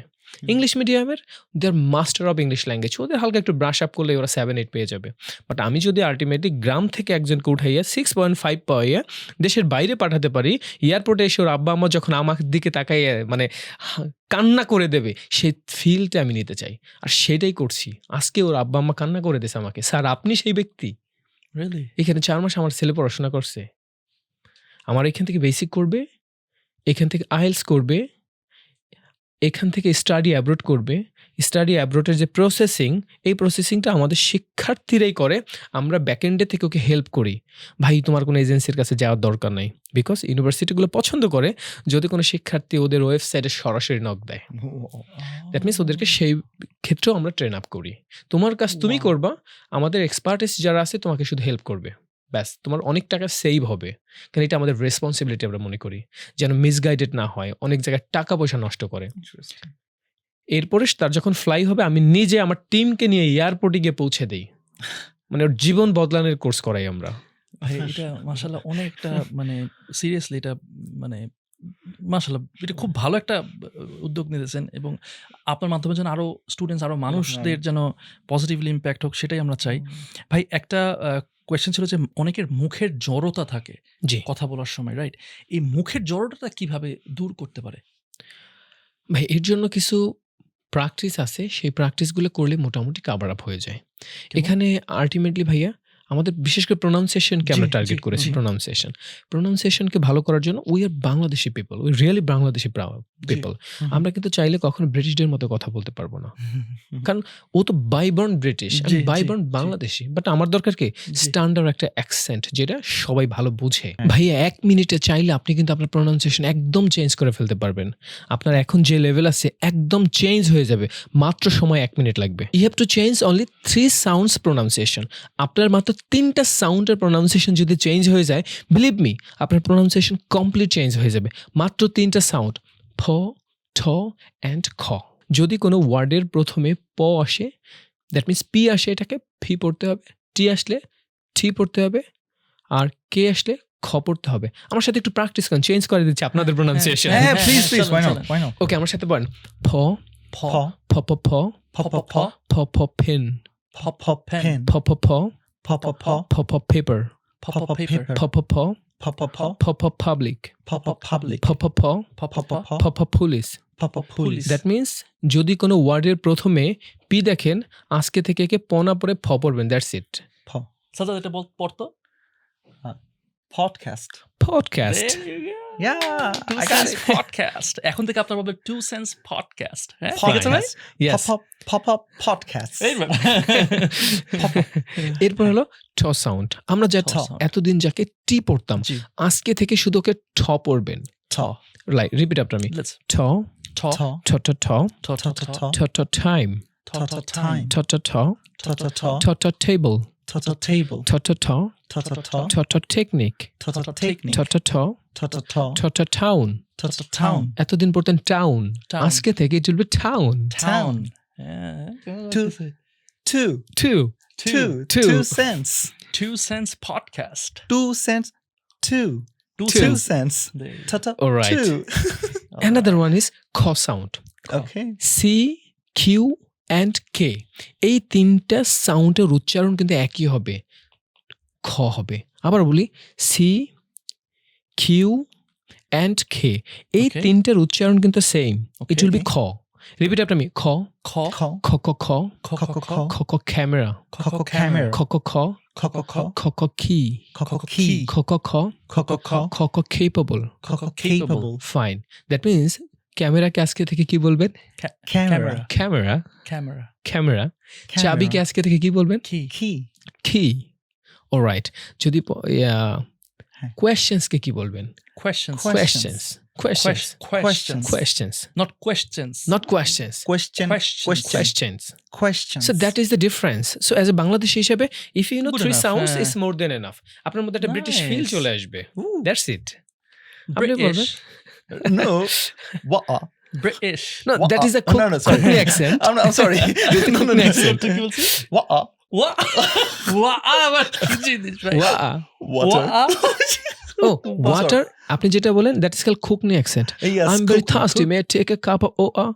ইংলিশ মিডিয়ামের দে আর মাস্টার অফ ইংলিশ ল্যাঙ্গুয়েজ, ওদের হালকা একটু ব্রাশ আপ করলে ওরা 7-8 পেয়ে যাবে। বাট আমি যদি আলটিমেটলি গ্রাম থেকে একজনকে উঠাইয়া 6.5 পাইয়া দেশের বাইরে পাঠাতে পারি, এয়ারপোর্টে এসে ওর আব্বা আম্মা যখন আমার দিকে তাকাইয়া মানে কান্না করে দেবে, সেই ফিলটা আমি নিতে চাই। আর সেটাই করছি। আজকে ওর আব্বা আম্মা কান্না করে দিয়েছে আমাকে, স্যার আপনি সেই ব্যক্তি। রিয়েলি? এখানে 4 মাস আমার ছেলে পড়াশোনা করছে। আমার এখান থেকে বেসিক করবে, এখান থেকে আইএলস করবে, এখান থেকে স্টাডি অ্যাব্রোড করবে। স্টাডি অ্যাব্রোডের যে প্রসেসিং, এই প্রসেসিংটা আমাদের শিক্ষার্থীরাই করে। আমরা ব্যাকএন্ডে থেকে ওকে হেল্প করি। ভাই তোমার কোনো এজেন্সির কাছে যাওয়ার দরকার নাই। বিকজ ইউনিভার্সিটিগুলো পছন্দ করে যদি কোনো শিক্ষার্থী ওদের ওয়েবসাইটে সরাসরি নক দেয়। দ্যাট মিনস ওদেরকে সেই ক্ষেত্রেও আমরা ট্রেন আপ করি। তোমার কাজ তুমি Wow! করবা, আমাদের এক্সপার্টিস যারা আছে তোমাকে শুধু হেল্প করবে। ব্যাস, তোমার অনেক টাকা সেভ হবে। কারণ এটা আমাদের রেসপন্সিবিলিটি আমরা মনে করি, যেন মিসগাইডেড না হয়, অনেক জায়গায় টাকা পয়সা নষ্ট করে। ইন্টারেস্টিং। এরপরে তার যখন ফ্লাই হবে, আমি নিজে আমার টিমকে নিয়ে এয়ারপোর্টে গিয়ে পৌঁছে দেই। মানে ওর জীবন বদলানোর কোর্স করাই আমরা। ভাই এটা মাশাআল্লাহ অনেকটা মানে সিরিয়াসলি এটা মানে মাশাআল্লাহ এটা খুব ভালো একটা উদ্যোগ নিতেছেন এবং আপনার মাধ্যমে যেন আরো স্টুডেন্টস, আরো মানুষদের যেন পজিটিভলি ইমপ্যাক্ট হোক সেটাই আমরা চাই। ভাই একটা কোয়েশ্চেন ছিল যে অনেকের মুখের জড়তা থাকে জি কথা বলার সময়, রাইট? এই মুখের জড়তাটা কিভাবে দূর করতে পারে? ভাই, এর জন্য কিছু প্র্যাকটিস আছে, সেই প্র্যাকটিসগুলো করলে মোটামুটি কাভার আপ হয়ে যায়। কেমন? এখানে আলটিমেটলি ভাইয়া আমাদের বিশেষ করে প্রোনাউন্সিয়েশনকে আমরা জি, টার্গেট জি, করেছি। জি। প্রোনাউন্সিয়েশনকে ভালো করার জন্য we are Bangladeshi people, we really Bangladeshi people. আমরা কিন্তু চাইলে কখনো ব্রিটিশদের মতো কথা বলতে পারবো না। কারণ ও তো বাইবর্ন ব্রিটিশ, আমি জি, জি, বাইবর্ন জি। বাংলাদেশি। বাট আমার দরকার কি জি। স্ট্যান্ডার্ড একটা অ্যাকসেন্ট যেটা সবাই ভালো বুঝে। হ্যাঁ। ভাইয়া 1 মিনিটে চাইলে আপনি কিন্তু আপনার প্রোনাউন্সিয়েশন একদম চেঞ্জ করে ফেলতে পারবেন। আপনার এখন যে লেভেল আছে একদম চেঞ্জ হয়ে যাবে, মাত্র সময় 1 মিনিট লাগবে। You have to change only 3 sounds pronunciation. আপনার মাত্র 3টা সাউন্ডের প্রোনাউন্সিয়েশন যদি চেঞ্জ হয়ে যায়, বিলিভ মি আপনার প্রোনাউন্সিয়েশন কমপ্লিট চেঞ্জ হয়ে যাবে। মাত্র 3টা সাউন্ড, ফ, ঠ অ্যান্ড খ। যদি কোনো ওয়ার্ডের প্রথমে প আসে, দ্যাট মিনস পি আসে, এটাকে ফি পড়তে হবে। টি আসলে টি পড়তে হবে। আর কে আসলে খ পড়তে হবে। আমার সাথে একটু প্র্যাকটিস করেন, চেঞ্জ করে দিচ্ছি আপনাদের প্রোনাউন্সিয়েশন। হ্যাঁ, প্লিজ প্লিজ, চলেন, why not, চলেন। why not? ওকে, আমার সাথে বলেন ফ, ফ, ফ প প, প প প, প প পেন, প প পেন, প প প, প প প, প প পেপার, প প পেপার, প প প, প প প, প প পাবলিক, প প পাবলিক, প প প, প প প প প, প, প প পুলিশ। প প পুলিশ। দ্যাট মিনস যদি কোনো ওয়ার্ডের প্রথমে পি দেখেন, আজকে থেকে একে প না পড়ে ফ পড়বেন। That's it. প, সাজ্জাদ এটা পড়তো? Podcast. Podcast. There you go. Yeah, Two I got Cents it. Podcast. এখন থেকে আপনার বলবেন 2 Cents Podcast. হ্যাঁ? ঠিক আছে ভাই? Podcast. Yes. Pop up podcast. এই রে। এরপর হলো ঠ সাউন্ড। আমরা যা ঠ sound. এতদিন যাকে টি পড়তাম, জি। আজকে থেকে শুধু ওকে ঠ পড়বেন। ঠ, like repeat after me. Let's ঠ, ঠ ঠ, ঠ ঠ ঠ, ঠ ঠ ঠ ঠ ঠ, ঠ ঠ টাইম, ঠ ঠ time. ঠ ঠ ঠ, ঠ ঠ ঠ, ঠ ঠ টেবল, ঠ ঠ table, ঠ ঠ ঠ, ঠ ঠ ঠ, ঠ ঠ টেকনিক, ঠ ঠ technique, ঠ ঠ ঠ, ঠ ঠ ঠ, ঠ ঠ টাউন। ঠ ঠ town. এতদিন পড়তেন টাউন, Town. আজকে থেকে it will be town. Town. হ্যাঁ, Two. Two, two, two, Two. 2 cents. 2 Cents Podcast. 2 cents, 2, 2 2 cents. cents. There you ঠ ঠ, Alright. 2. another one is খ sound. Okay. C, Q and K, এই 3টা সাউন্ডের উচ্চারণ কিন্তু একই হবে, খ হবে। আবার বলি, সি, কিউ অ্যান্ড কে, এই Okay. 3টার উচ্চারণ কিন্তু সেম। ইট উইল বি খ। Repeat after me. খ, খ, খ, খ খ খ, খ, খ, খ, খ খ ক্যামেরা, খ খ camera, খ খ খ, খ খ খ, খ খ কি, খ খ key, খ খ খ, খ খ খ, খ খ কেপেবল। খ খ capable, ফাইন। দ্যাট মিনস ক্যামেরাকে আজকে থেকে কি বলবেন? camera, camera, Camera. ক্যামেরা। চাবিকে আজকে থেকে কি বলবেন? Key. key, কি। অলরাইট। যদি হ্যাঁ। কোয়েশ্চেন্সকে কি বলবেন? Questions. Questions, questions, Questions. Questions, Not questions. Not questions, question, Questions. Questions. questions. So that is the difference. So as a Bangladeshi হিসেবে, if you know Good 3 enough, sounds, হ্যাঁ। it's more than enough. আপনার মধ্যে একটা British feel Nice. চলে আসবে। Ooh, That's it. আপনি বলবেন। British. no, what? British. No, that is a No, no, sorry. Cockney accent. I'm sorry. No, no, no. accent. তুই কি বলছিস? Wa-a. ওয়া ওয়া আবার কি জিনিস ভাই? Wa. Water. ওয়া Oh, water. আপনি যেটা বলেন that is called Cockney accent. Yes, I'm very cook, thirsty. cook. May I take a cup of OA?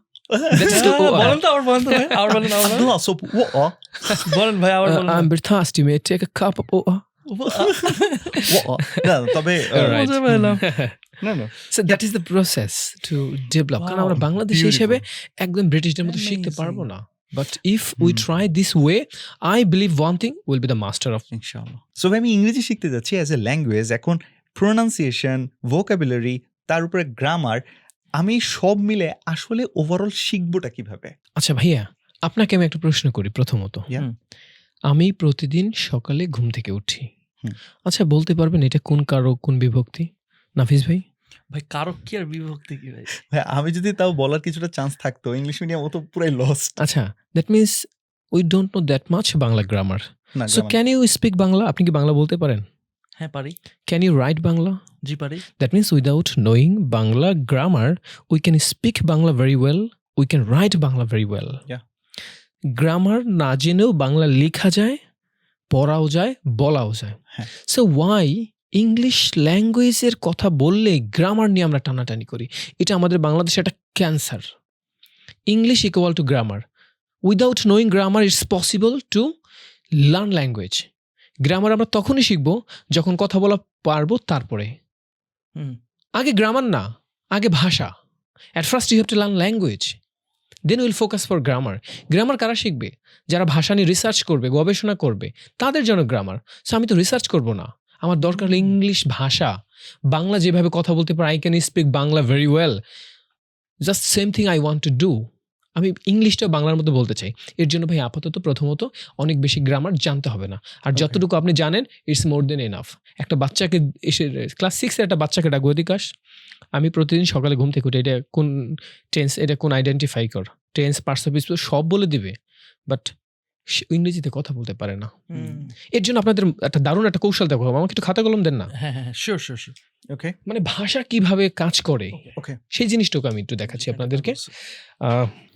That is called OA. বলেন তো আবার বলেন তো ভাই, আবার বলেন আবার বলেন। Abdullah, so wa-a. বলেন ভাই আবার বলেন। I'm very thirsty. May I take a cup of OA? Wa-a. না, তবে Alright. মজা পেলাম। না, না। So that is the process to develop. কারণ আমরা Wow, বাংলাদেশি হিসেবে একদম ব্রিটিশদের মতো শিখতে Amazing. পারবো না। But if we try this way, I believe one thing will be the master of. ইনশাআল্লাহ। সো আমি ইংরেজি শিখতে যাচ্ছি অ্যাজ এ ল্যাঙ্গুয়েজ। এখন প্রোনাউন্সিয়েশন, ভোকাবুলারি, তার উপরে গ্রামার, আমি সব মিলে আসলে ওভারঅল শিখবোটা কিভাবে? আচ্ছা ভাইয়া, আপনাকে আমি একটা প্রশ্ন করি প্রথমত। Yeah. হুম। আমি প্রতিদিন সকালে ঘুম থেকে উঠি। হুম। আচ্ছা বলতে পারবেন এটা কোন কারক কোন বিভক্তি? নাফিস ভাই? ভাই কারক কি আর বিভক্তি কি ভাই? ভাই, আমি যদি তাও বলার কিছুটা চান্স থাকতো, ইংলিশ মিডিয়াম ও তো পুরাই লস্ট। আচ্ছা, that means we don't know that much Bangla grammar. না, so grammar। Can you speak Bangla? আপনি কি বাংলা বলতে পারেন? হ্যাঁ পারি। Can you write Bangla? জি পারি। That means without knowing Bangla grammar, we can speak Bangla very well, we can write Bangla very well. Yeah. Grammar না জেনেও বাংলা লেখা যায়, পড়াও যায়, বলাও যায়। হ্যাঁ। So why ইংলিশ ল্যাঙ্গুয়েজের কথা বললে গ্রামার নিয়ে আমরা টানাটানি করি? এটা আমাদের বাংলাদেশে একটা cancer. English equal to grammar. Without knowing grammar it's possible to learn language. Grammar আমরা তখনই শিখবো যখন কথা বলা পারবো তারপরে। হুম। আগে গ্রামার না, আগে ভাষা। At first you have to learn language, then will focus for grammar. Grammar কারা শিখবে? যারা ভাষা নিয়ে রিসার্চ করবে, গবেষণা করবে, তাদের জন্য গ্রামার। সো আমি তো রিসার্চ করব না, আমার দরকার হলো ইংলিশ ভাষা। বাংলা যেভাবে কথা বলতে পারি, I can speak Bangla very well. Just same thing I want to do. আমি ইংলিশটা বাংলার মতো বলতে চাই। এর জন্য ভাই আপাতত প্রথমত অনেক বেশি গ্রামার জানতে হবে না। আর Okay. যতটুকু আপনি জানেন ইটস মোর দেন এনাফ। একটা বাচ্চাকে এসে ক্লাস 6 এর একটা বাচ্চাকে ডাকবো, এদিকে আস। আমি প্রতিদিন সকালে ঘুম থেকে উঠে এটা কোন টেন্স, এটা কোন আইডেন্টিফাই কর, টেন্স, পার্টস অফ স্পিচ সব বলে দিবে, বাট ইংরেজিতে কথা বলতে পারে না। হুম। এর জন্য আপনাদের একটা দারুণ একটা কৌশল দেখো, আমাকে একটু খাতা কলম দেন না। হ্যাঁ হ্যাঁ শিওর শিওর শিওর। ওকে, মানে ভাষা কিভাবে কাজ করে ওকে। সেই জিনিসটুকু আমি একটু দেখাচ্ছি আপনাদেরকে।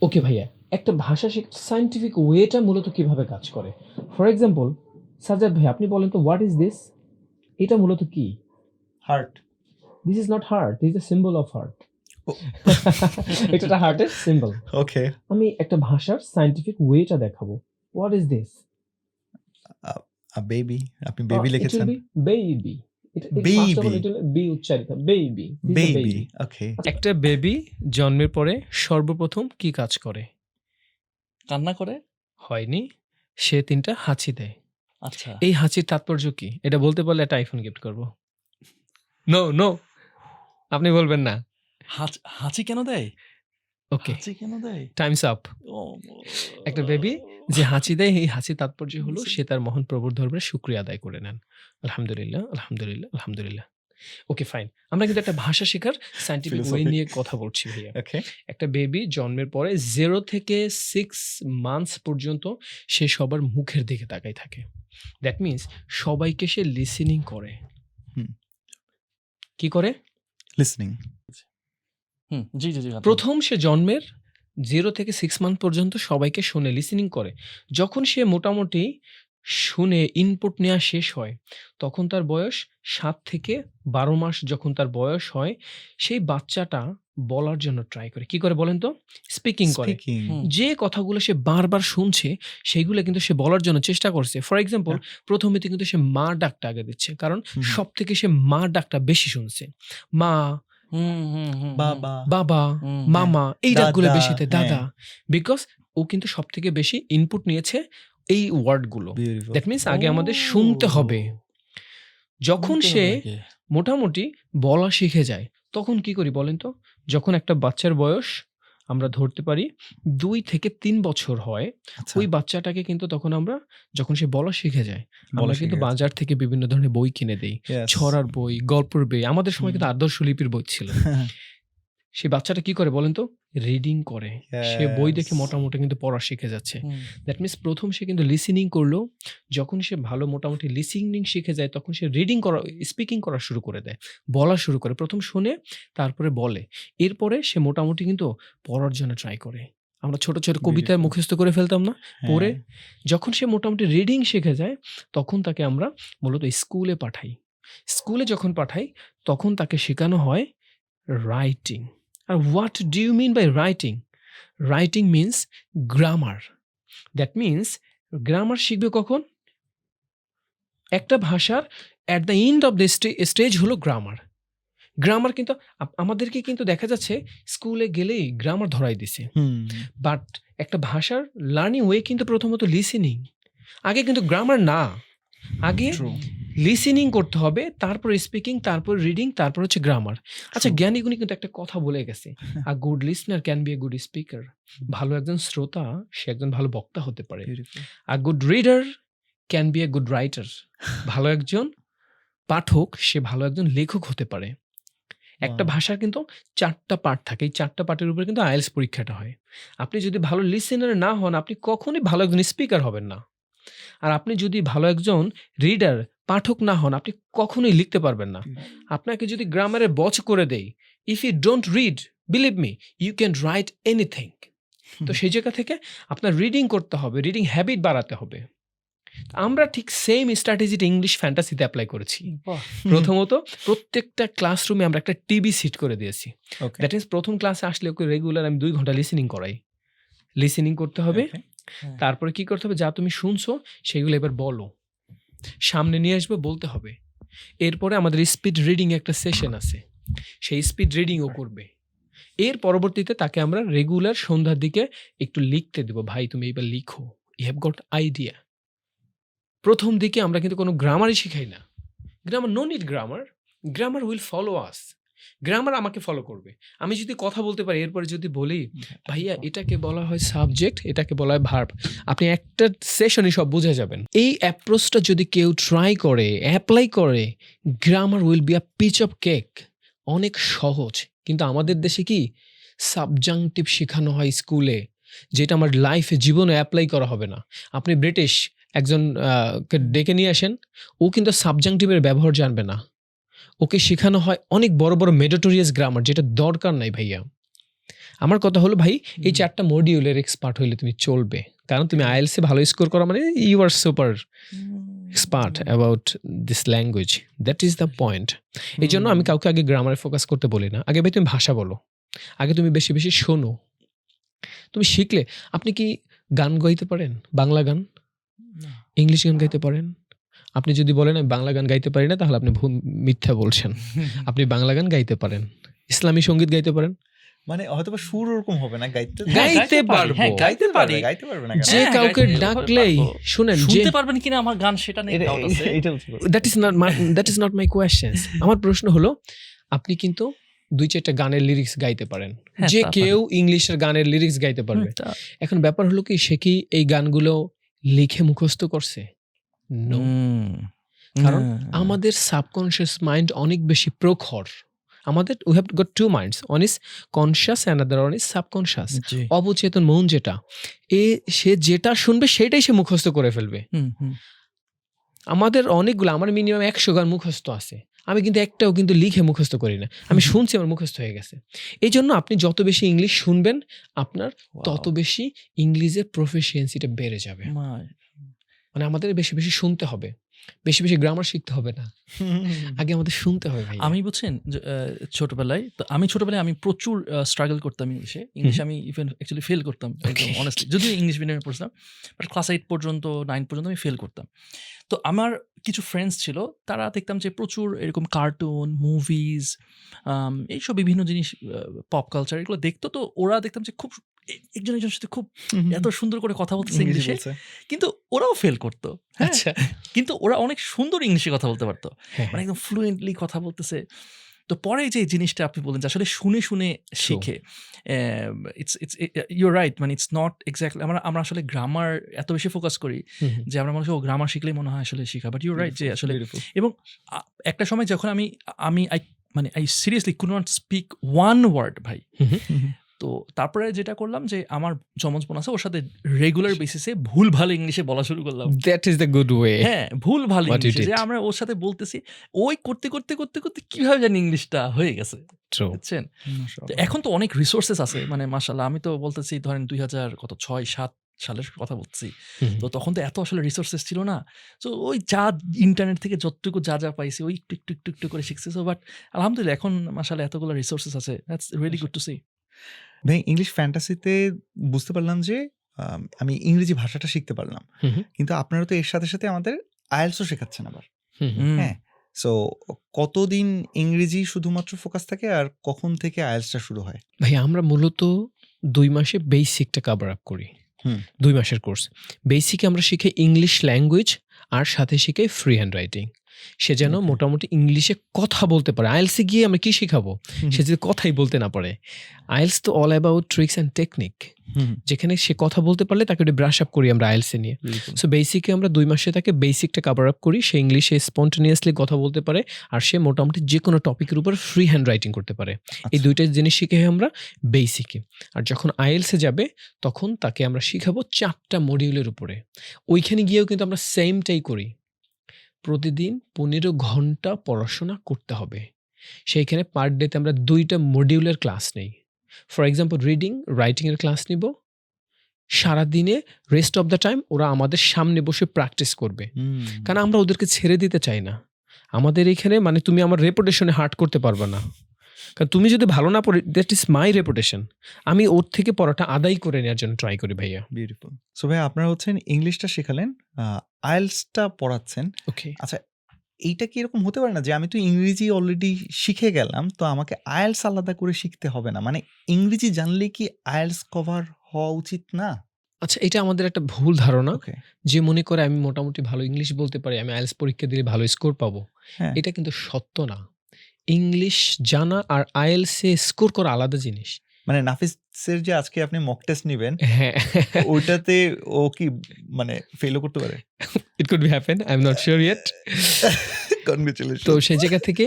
ওকে ভাইয়া, একটা ভাষা সায়েন্টিফিক ওয়েটা মূলত কিভাবে কাজ করে। ফর এক্সাম্পল, সাজাদ ভাই আপনি বলেন তো, হোয়াট ইজ দিস? এটা মূলত কি? Heart. This is not heart, this is the symbol of heart. Oh. এটা একটা হার্টের সিম্বল। ওকে। আমি একটা ভাষার সায়েন্টিফিক ওয়েটা দেখাবো। What is this? বেবি। আপনি বেবি লিখেছেন। বেবি। Baby. বি উচ্চারিত, বেবি। বেবি। ওকে। একটা বেবি জন্মের পরে সর্বপ্রথম কি কাজ করে? কান্না করে? হয়নি, সে 3টা হাঁচি দেয়। আচ্ছা। এই হাঁচির তাৎপর্য কি? এটা বলতে পারলে একটা আইফোন গিফট করব। নো নো, আপনি বলবেন না। হাঁচি কেন দেয়? ওকে, হাঁচি কেন দেয়? Times up. ও, একটা বেবি যে হাঁচি দেয়, এই হাঁচির তাৎপর্য হলো সে তার মহান প্রভুর ধর্মের শুকরিয়া আদায় করে নেন। আলহামদুলিল্লাহ, আলহামদুলিল্লাহ, আলহামদুলিল্লাহ। ওকে ফাইন, আমরা কিন্তু একটা ভাষা শেখার সায়েন্টিফিক ওয়ে Philosophy. নিয়ে কথা বলছি ভাইয়া। ওকে। একটা বেবি জন্মের পরে 0 থেকে 6 মান্থস পর্যন্ত সে সবার মুখের দিকে তাকাই থাকে। দ্যাট মিনস সবাইকে সে লিসেনিং করে। হুম। কি করে? লিসনিং। হুম, জি জি জি। প্রথম সে জন্মের 0 থেকে 6 মান্থ পর্যন্ত সবাইকে শুনে, লিসেনিং করে। যখন সে মোটামুটি শুনে ইনপুট নেওয়া শেষ হয়, তখন তার বয়স 7 থেকে 12 মাস যখন তার বয়স হয়, সেই বাচ্চাটা বলার জন্য ট্রাই করে। কি করে বলেন তো? স্পিকিং করে। স্পিকিং। হুম। যে কথাগুলো সে বারবার শুনছে সেগুলো কিন্তু সে বলার জন্য চেষ্টা করছে। ফর এক্সাম্পল, প্রথমে তো কিন্তু সে মা ডাকটা আগে দিচ্ছে, কারণ হুম। সব থেকে সে মা ডাকটা বেশি শুনছে। মা, হুম হুম হুম। বাবা। বাবা, হুম, মামা, এই ডাকগুলো দাদা, বেশি দেয়, দাদা। হ্যাঁ। বিকজ ও কিন্তু সব থেকে বেশি ইনপুট নিয়েছে এই ওয়ার্ডগুলো। বিউটিফুল। দ্যাট মিনস আগে আমাদের শুনতে হবে। যখন শুনতে সে হবে আগে। মোটামুটি বলা শিখে যায়, তখন কি করি বলেন তো? যখন একটা বাচ্চার বয়স আমরা ধরতে পারি 2 থেকে 3 বছর হয়, আচ্ছা। ওই বাচ্চাটাকে কিন্তু তখন আমরা, যখন সে বলা শিখে যায়, বলা আমরা শিখে কিন্তু গেছে। বাজার থেকে বিভিন্ন ধরনের বই কিনে দেই। Yes. ছড়ার বই, গল্পের বই। আমাদের সময় কিন্তু হুম। আদর্শ লিপির বই ছিল। সেই বাচ্চাটা কি করে বলেন তো? রিডিং করে। সে বই দেখে Yes. মোটামুটি কিন্তু পড়া শিখে যাচ্ছে। হুম, দ্যাট মিনস ১ম সে কিন্তু লিসেনিং করলো। যখন সে ভালো মোটামুটি লিসেনিং শিখে যায় তখন সে রিডিং করা স্পিকিং করা শুরু করে দেয়। বলা শুরু করে। ১ম শোনে তারপরে বলে। এরপরে সে মোটামুটি কিন্তু পড়ার জন্য ট্রাই করে। আমরা ছোট, ছোট কবিতা Beautiful. মুখস্থ করে ফেলতাম না? পড়ে হ্যাঁ। যখন সে মোটামুটি রিডিং শিখে যায় তখন তাকে আমরা মূলত স্কুলে পাঠাই। স্কুলে যখন পাঠাই তখন তাকে শেখানো হয় রাইটিং। আর what do you mean by writing? Writing means grammar. That means grammar শিখবে কখন? একটা ভাষার at the end of the stage হলো গ্রামার। গ্রামার কিন্তু আমাদেরকে কিন্তু দেখা যাচ্ছে স্কুলে গেলেই গ্রামার ধরাই দিছে। হুম। বাট একটা ভাষার লার্নিং ওয়ে কিন্তু প্রথমত লিসেনিং। আগে কিন্তু গ্রামার না। আগে True. লিসেনিং করতে হবে, তারপর স্পিকিং, তারপর রিডিং, তারপর হচ্ছে গ্রামার। আচ্ছা, True. জ্ঞানীগুণী কিন্তু একটা কথা বলে গেছে, a good listener can B a good speaker. ভালো একজন শ্রোতা সে একজন ভালো বক্তা হতে পারে। Beautiful. A good reader can B a good writer. ভালো একজন পাঠক সে ভালো একজন লেখক হতে পারে। একটা Wow. ভাষার কিন্তু ৪টা পার্ট থাকে। এই ৪টা পার্টের উপরে কিন্তু আইএলটিএস পরীক্ষাটা হয়। আপনি যদি ভালো লিসেনার না হন, আপনি কখনোই ভালো একজন স্পিকার হবেন না। আর আপনি যদি ভালো একজন রিডার, পাঠক না হন, আপনি কখনোই লিখতে পারবেন না। আপনাকে যদি গ্রামারে বচ করে দেই, if you don't read, believe me, you can write anything. তো সেই জায়গা থেকে আপনার রিডিং করতে হবে, রিডিং হ্যাবিট বাড়াতে হবে। আমরা ঠিক সেম স্ট্র্যাটেজিটা ইংলিশ ফ্যান্টাসিতে অ্যাপ্লাই করেছি। বাহ! প্রথমত প্রত্যেকটা ক্লাসরুমে আমরা একটা টিভি সিট করে দিয়েছি। Okay. দ্যাট মিনস ১ম ক্লাসে আসলে ওকে রেগুলার আমি ২ ঘন্টা লিসেনিং করাই। লিসেনিং করতে হবে। Okay. হ্যাঁ। তারপরে কি করতে হবে? যা তুমি শুনছো সেগুলো এবার বলো। সামনে নিয়ে আসবে, বলতে হবে। এরপরে আমাদের স্পিড রিডিং একটা সেশন আছে। সেই স্পিড রিডিং ও করবে। এর পরবর্তীতে তাকে আমরা রেগুলার সন্ধ্যার দিকে একটু লিখতে দেব। ভাই তুমি এবার লিখো। You have got idea. ১ম দিকে আমরা কিন্তু কোনো গ্রামারই শিখাই না। Grammar, no need grammar. Grammar will follow us. Grammar আমাকে ফলো করবে। আমি যদি কথা বলতে পারি, এরপরে যদি বলি, ভাইয়া এটাকে বলা হয় সাবজেক্ট, এটাকে বলা হয় ভার্ব। আপনি একটা সেশনে সব বুঝে যাবেন। এই অ্যাপ্রোচটা যদি কেউ ট্রাই করে, অ্যাপ্লাই করে, grammar will be a piece of cake. অনেক সহজ। কিন্তু আমাদের দেশে কি সাবজাংটিভ শেখানো হয় স্কুলে, যেটা আমার লাইফে জীবনে অ্যাপ্লাই করা হবে না। আপনি ব্রিটিশ একজন কে ডেকে নিয়ে আসেন, ও কিন্তু সাবজাংটিভের ব্যবহার জানবে না। ওকে শেখানো হয় অনেক বড়, বড় মেডিটোরিয়াস গ্রামার, যেটা দরকার নাই ভাইয়া। আমার কথা হলো ভাই, এই ৪টা মডিউলের এক্সপার্ট হইলে তুমি চলবে। কারণ তুমি আইএলটিএস এ ভালো স্কোর করা মানে you are super expert about this language. That is the point. এইজন্য আমি কাউকে আগে গ্রামারে ফোকাস করতে বলি না। আগে ভাই তুমি ভাষা বলো। আগে তুমি বেশি, বেশি শোনো। তুমি শিখলে আপনি কি গান গাইতে পারেন? বাংলা গান? না। ইংলিশ গান গাইতে পারেন? আপনি যদি বলেন আমি বাংলা গান গাইতে পারি না, তাহলে আপনি মিথ্যা বলছেন। আপনি বাংলা গান গাইতে পারেন। ইসলামী সঙ্গীত গাইতে পারেন। মানে হয়তোবা সুর ওরকম হবে না, গাইতে হ্যাঁ, গাইতে পারি। পারবো। হ্যাঁ, গাইতে পারি। গাইতে পারবে না কেন? যে হ্যাঁ, কাউকে গাইতে ডাকলেই পারবো। শুনেন যে শুনতে পারবেন কিনা আমার গান সেটা নিয়ে এটা- ডাউট আছে। এটা হচ্ছে কথা। That is not my question. আমার প্রশ্ন হলো, আপনি কিন্তু ২-৪টা গানের লিরিক্স গাইতে পারেন। হ্যাঁ, যে তা পারি। কেউ ইংলিশের গানের লিরিক্স গাইতে পারবে। তা- এখন ব্যাপার হলো কি, সে কি এই গানগুলো লিখে মুখস্থ করছে? নো। হুম। কারণ না। আমাদের সাবকনশিয়াস মাইন্ড অনেক বেশি প্রখর। আমাদের we have got two minds, one is conscious and other one is subconscious. জি। অবচেতন মন যেটা, সে যেটা শুনবে সেটাই সে মুখস্থ করে ফেলবে। হুম, হুম। আমাদের অনেকগুলো, আমার মিনিমাম ১০০ গান মুখস্থ আছে। আমি কিন্তু একটাও কিন্তু লিখে মুখস্থ করি না। আমি শুনছি, আমার মুখস্থ হয়ে গেছে। এই জন্য আপনি যত বেশি ইংলিশ শুনবেন, আপনার তত Wow. বেশি ইংলিশের প্রফিসিয়েন্সিটা বেড়ে যাবে। মানে আমাদের বেশি, বেশি শুনতে হবে। বেশি, বেশি গ্রামার শিখতে হবে না। আগে আমাদের শুনতে হবে ভাই। আমি বুঝছেন যে, ছোটবেলায় আমি প্রচুর স্ট্রাগল করতাম ইংলিশে। ইংলিশে আমি ইভেন অ্যাকচুয়ালি ফেল করতাম একদম Okay. অনেস্টলি। যদিও ইংলিশ মিডিয়ামে পড়ছিলাম, বাট ক্লাস 8 পর্যন্ত 9 পর্যন্ত আমি ফেল করতাম। তো আমার কিছু ফ্রেন্ডস ছিল, তারা দেখতাম যে প্রচুর এরকম কার্টুন, মুভিজ, এইসব বিভিন্ন জিনিস, পপ কালচার এগুলো দেখতো। তো ওরা দেখতাম যে খুব একজন একজনের সাথে খুব এত সুন্দর করে কথা বলতেছে ইংরেজি ইংলিশে, বলছে। কিন্তু ওরাও ফেল করতো। হ্যাঁ, আচ্ছা। কিন্তু ওরা অনেক সুন্দর ইংলিশে কথা বলতে পারতো, হ্যাঁ, মানে একদম ফ্লুয়েন্টলি কথা বলতেছে। তো পরে যে জিনিসটা আপনি বলেন যে আসলে শুনে শুনে শিখে, ইটস ইটস ইউর রাইট, মানে ইটস নট এক্স্যাক্টলি আমরা আসলে গ্রামার এত বেশি ফোকাস করি হুম, হুম। যে আমরা মনে গ্রামার শিখলেই মনে হয় আসলে শিখা, বাট ইউর রাইট যে আসলে। Beautiful. এবং একটা সময় যখন আমি মানে I seriously could not speak one word ভাই। হুম। তো তারপরে যেটা করলাম যে আমার যমজ বোন আছে, ওর সাথে রেগুলার বেসিসে ভুলভাল ইংলিশে বলা শুরু করলাম। That is the good way. হ্যাঁ, ভুলভাল What you ইংলিশে যে did. আমরা ওর সাথে বলতেছি, ওই করতে কিভাবে জানি ইংলিশটা হয়ে গেছে। True. বুঝছেন? তো মাশাআল্লাহ। এখন তো অনেক রিসোর্সেস আছে, মানে মাশাআল্লাহ। আমি তো বলতেছি ধরেন 2006-7 সালের কথা বলছি। হুম। তো তখন তো এত আসলে রিসোর্সেস ছিল না। সো ওই যা ইন্টারনেট থেকে যতটুকু যা পাইছি ওই একটু করে শিখছি। সো বাট আলহামদুলিল্লাহ এখন মাশাআল্লাহ এতগুলো রিসোর্সেস আছে। That's really good to see. ভাই ইংলিশ ফ্যান্টাসিতে বুঝতে পারলাম যে আমি ইংরেজি ভাষাটা শিখতে পারলাম। হুম, হুম, কিন্তু আপনারা তো এর সাথে আমাদের IELTS-ও শেখাচ্ছেন আবার। হুম, হুম। হ্যাঁ? সো কতদিন ইংরেজি শুধুমাত্র ফোকাস থাকে আর কখন থেকে IELTS-টা শুরু হয়? ভাই আমরা মূলত ২ মাসে বেসিকটা কভার আপ করি। হুম। ২ মাসের কোর্স। বেসিকে আমরা শিখাই ইংলিশ ল্যাঙ্গুয়েজ আর সাথে শিখাই ফ্রি হ্যান্ড রাইটিং। সে যেন ওকে। মোটামুটি ইংলিশে কথা বলতে পারে। IELTS এ গিয়ে আমরা কি শিখাবো? হুম, সে যদি কথাই বলতে না পারে। IELTS তো all about tricks and technique. Hmm, যেখানে সে কথা বলতে পারলে তাকে ওটা ব্রাশ আপ করি আমরা IELTS এ নিয়ে। বিলকুল। সো বেসিকে আমরা ২ মাসে তাকে বেসিকটা কভার আপ করি। সে ইংলিশে স্পন্টেনিয়াসলি কথা বলতে পারে আর সে মোটামুটি যেকোনো টপিকের উপর ফ্রি হ্যান্ড রাইটিং করতে পারে। এই আচ্ছা। ২ টা জিনিস শিখাই আমরা বেসিকে। আর যখন IELTS এ যাবে তখন তাকে আমরা শিখাবো ৪ টা মডিউলের উপরে। ওইখানে গিয়েও কিন্তু আমরা সেমটাই করি। প্রতিদিন ১৫ ঘন্টা পড়াশোনা করতে হবে। সেইখানে পার ডেতে আমরা ২ টা মডিউলের ক্লাস নেই। ফর এক্সাম্পল রিডিং, রাইটিং এর ক্লাস নিব। সারাদিনে রেস্ট অফ দ্য টাইম ওরা আমাদের সামনে বসে প্র্যাকটিস করবে। হুম। কারণ আমরা ওদেরকে ছেড়ে দিতে চাই না। আমাদের এখানে মানে তুমি আমার রেপুটেশনে হার্ট করতে পারবে না। কারণ তুমি যদি ভালো না পড়ে দ্যাট ইজ মাই রেপুটেশন। আমি ওর থেকে পড়াটা আদায় করে নেওয়ার জন্য ট্রাই করি ভাইয়া। বিউটিফুল। সো ভাই আপনারা হচ্ছেন ইংলিশটা শেখালেন, IELTS-টা পড়াচ্ছেন। ওকে। আচ্ছা, এইটা কি এরকম হতে পারে না যে আমি তো ইংরেজি অলরেডি শিখে গেলাম, তো আমাকে IELTS আলাদা করে শিখতে হবে না? মানে ইংরেজি জানলে কি IELTS কভার হওয়া উচিত না? আচ্ছা এটা আমাদের একটা ভুল ধারণা। ওকে। যে মনে করে আমি মোটামুটি ভালো ইংলিশ বলতে পারি, আমি IELTS পরীক্ষা দিলে ভালো স্কোর পাবো। হ্যাঁ। এটা কিন্তু সত্য না। ইংলিশ জানা আর IELTS এ স্কোর করা আলাদা জিনিস। মানে নাফিসের যে আজকে আপনি মক টেস্ট নিবেন, হ্যাঁ। ওইটাতে ও কি মানে ফেইলও করতে পারে? It could be happen. I am not sure yet. Congratulation. তো সেই জায়গা থেকে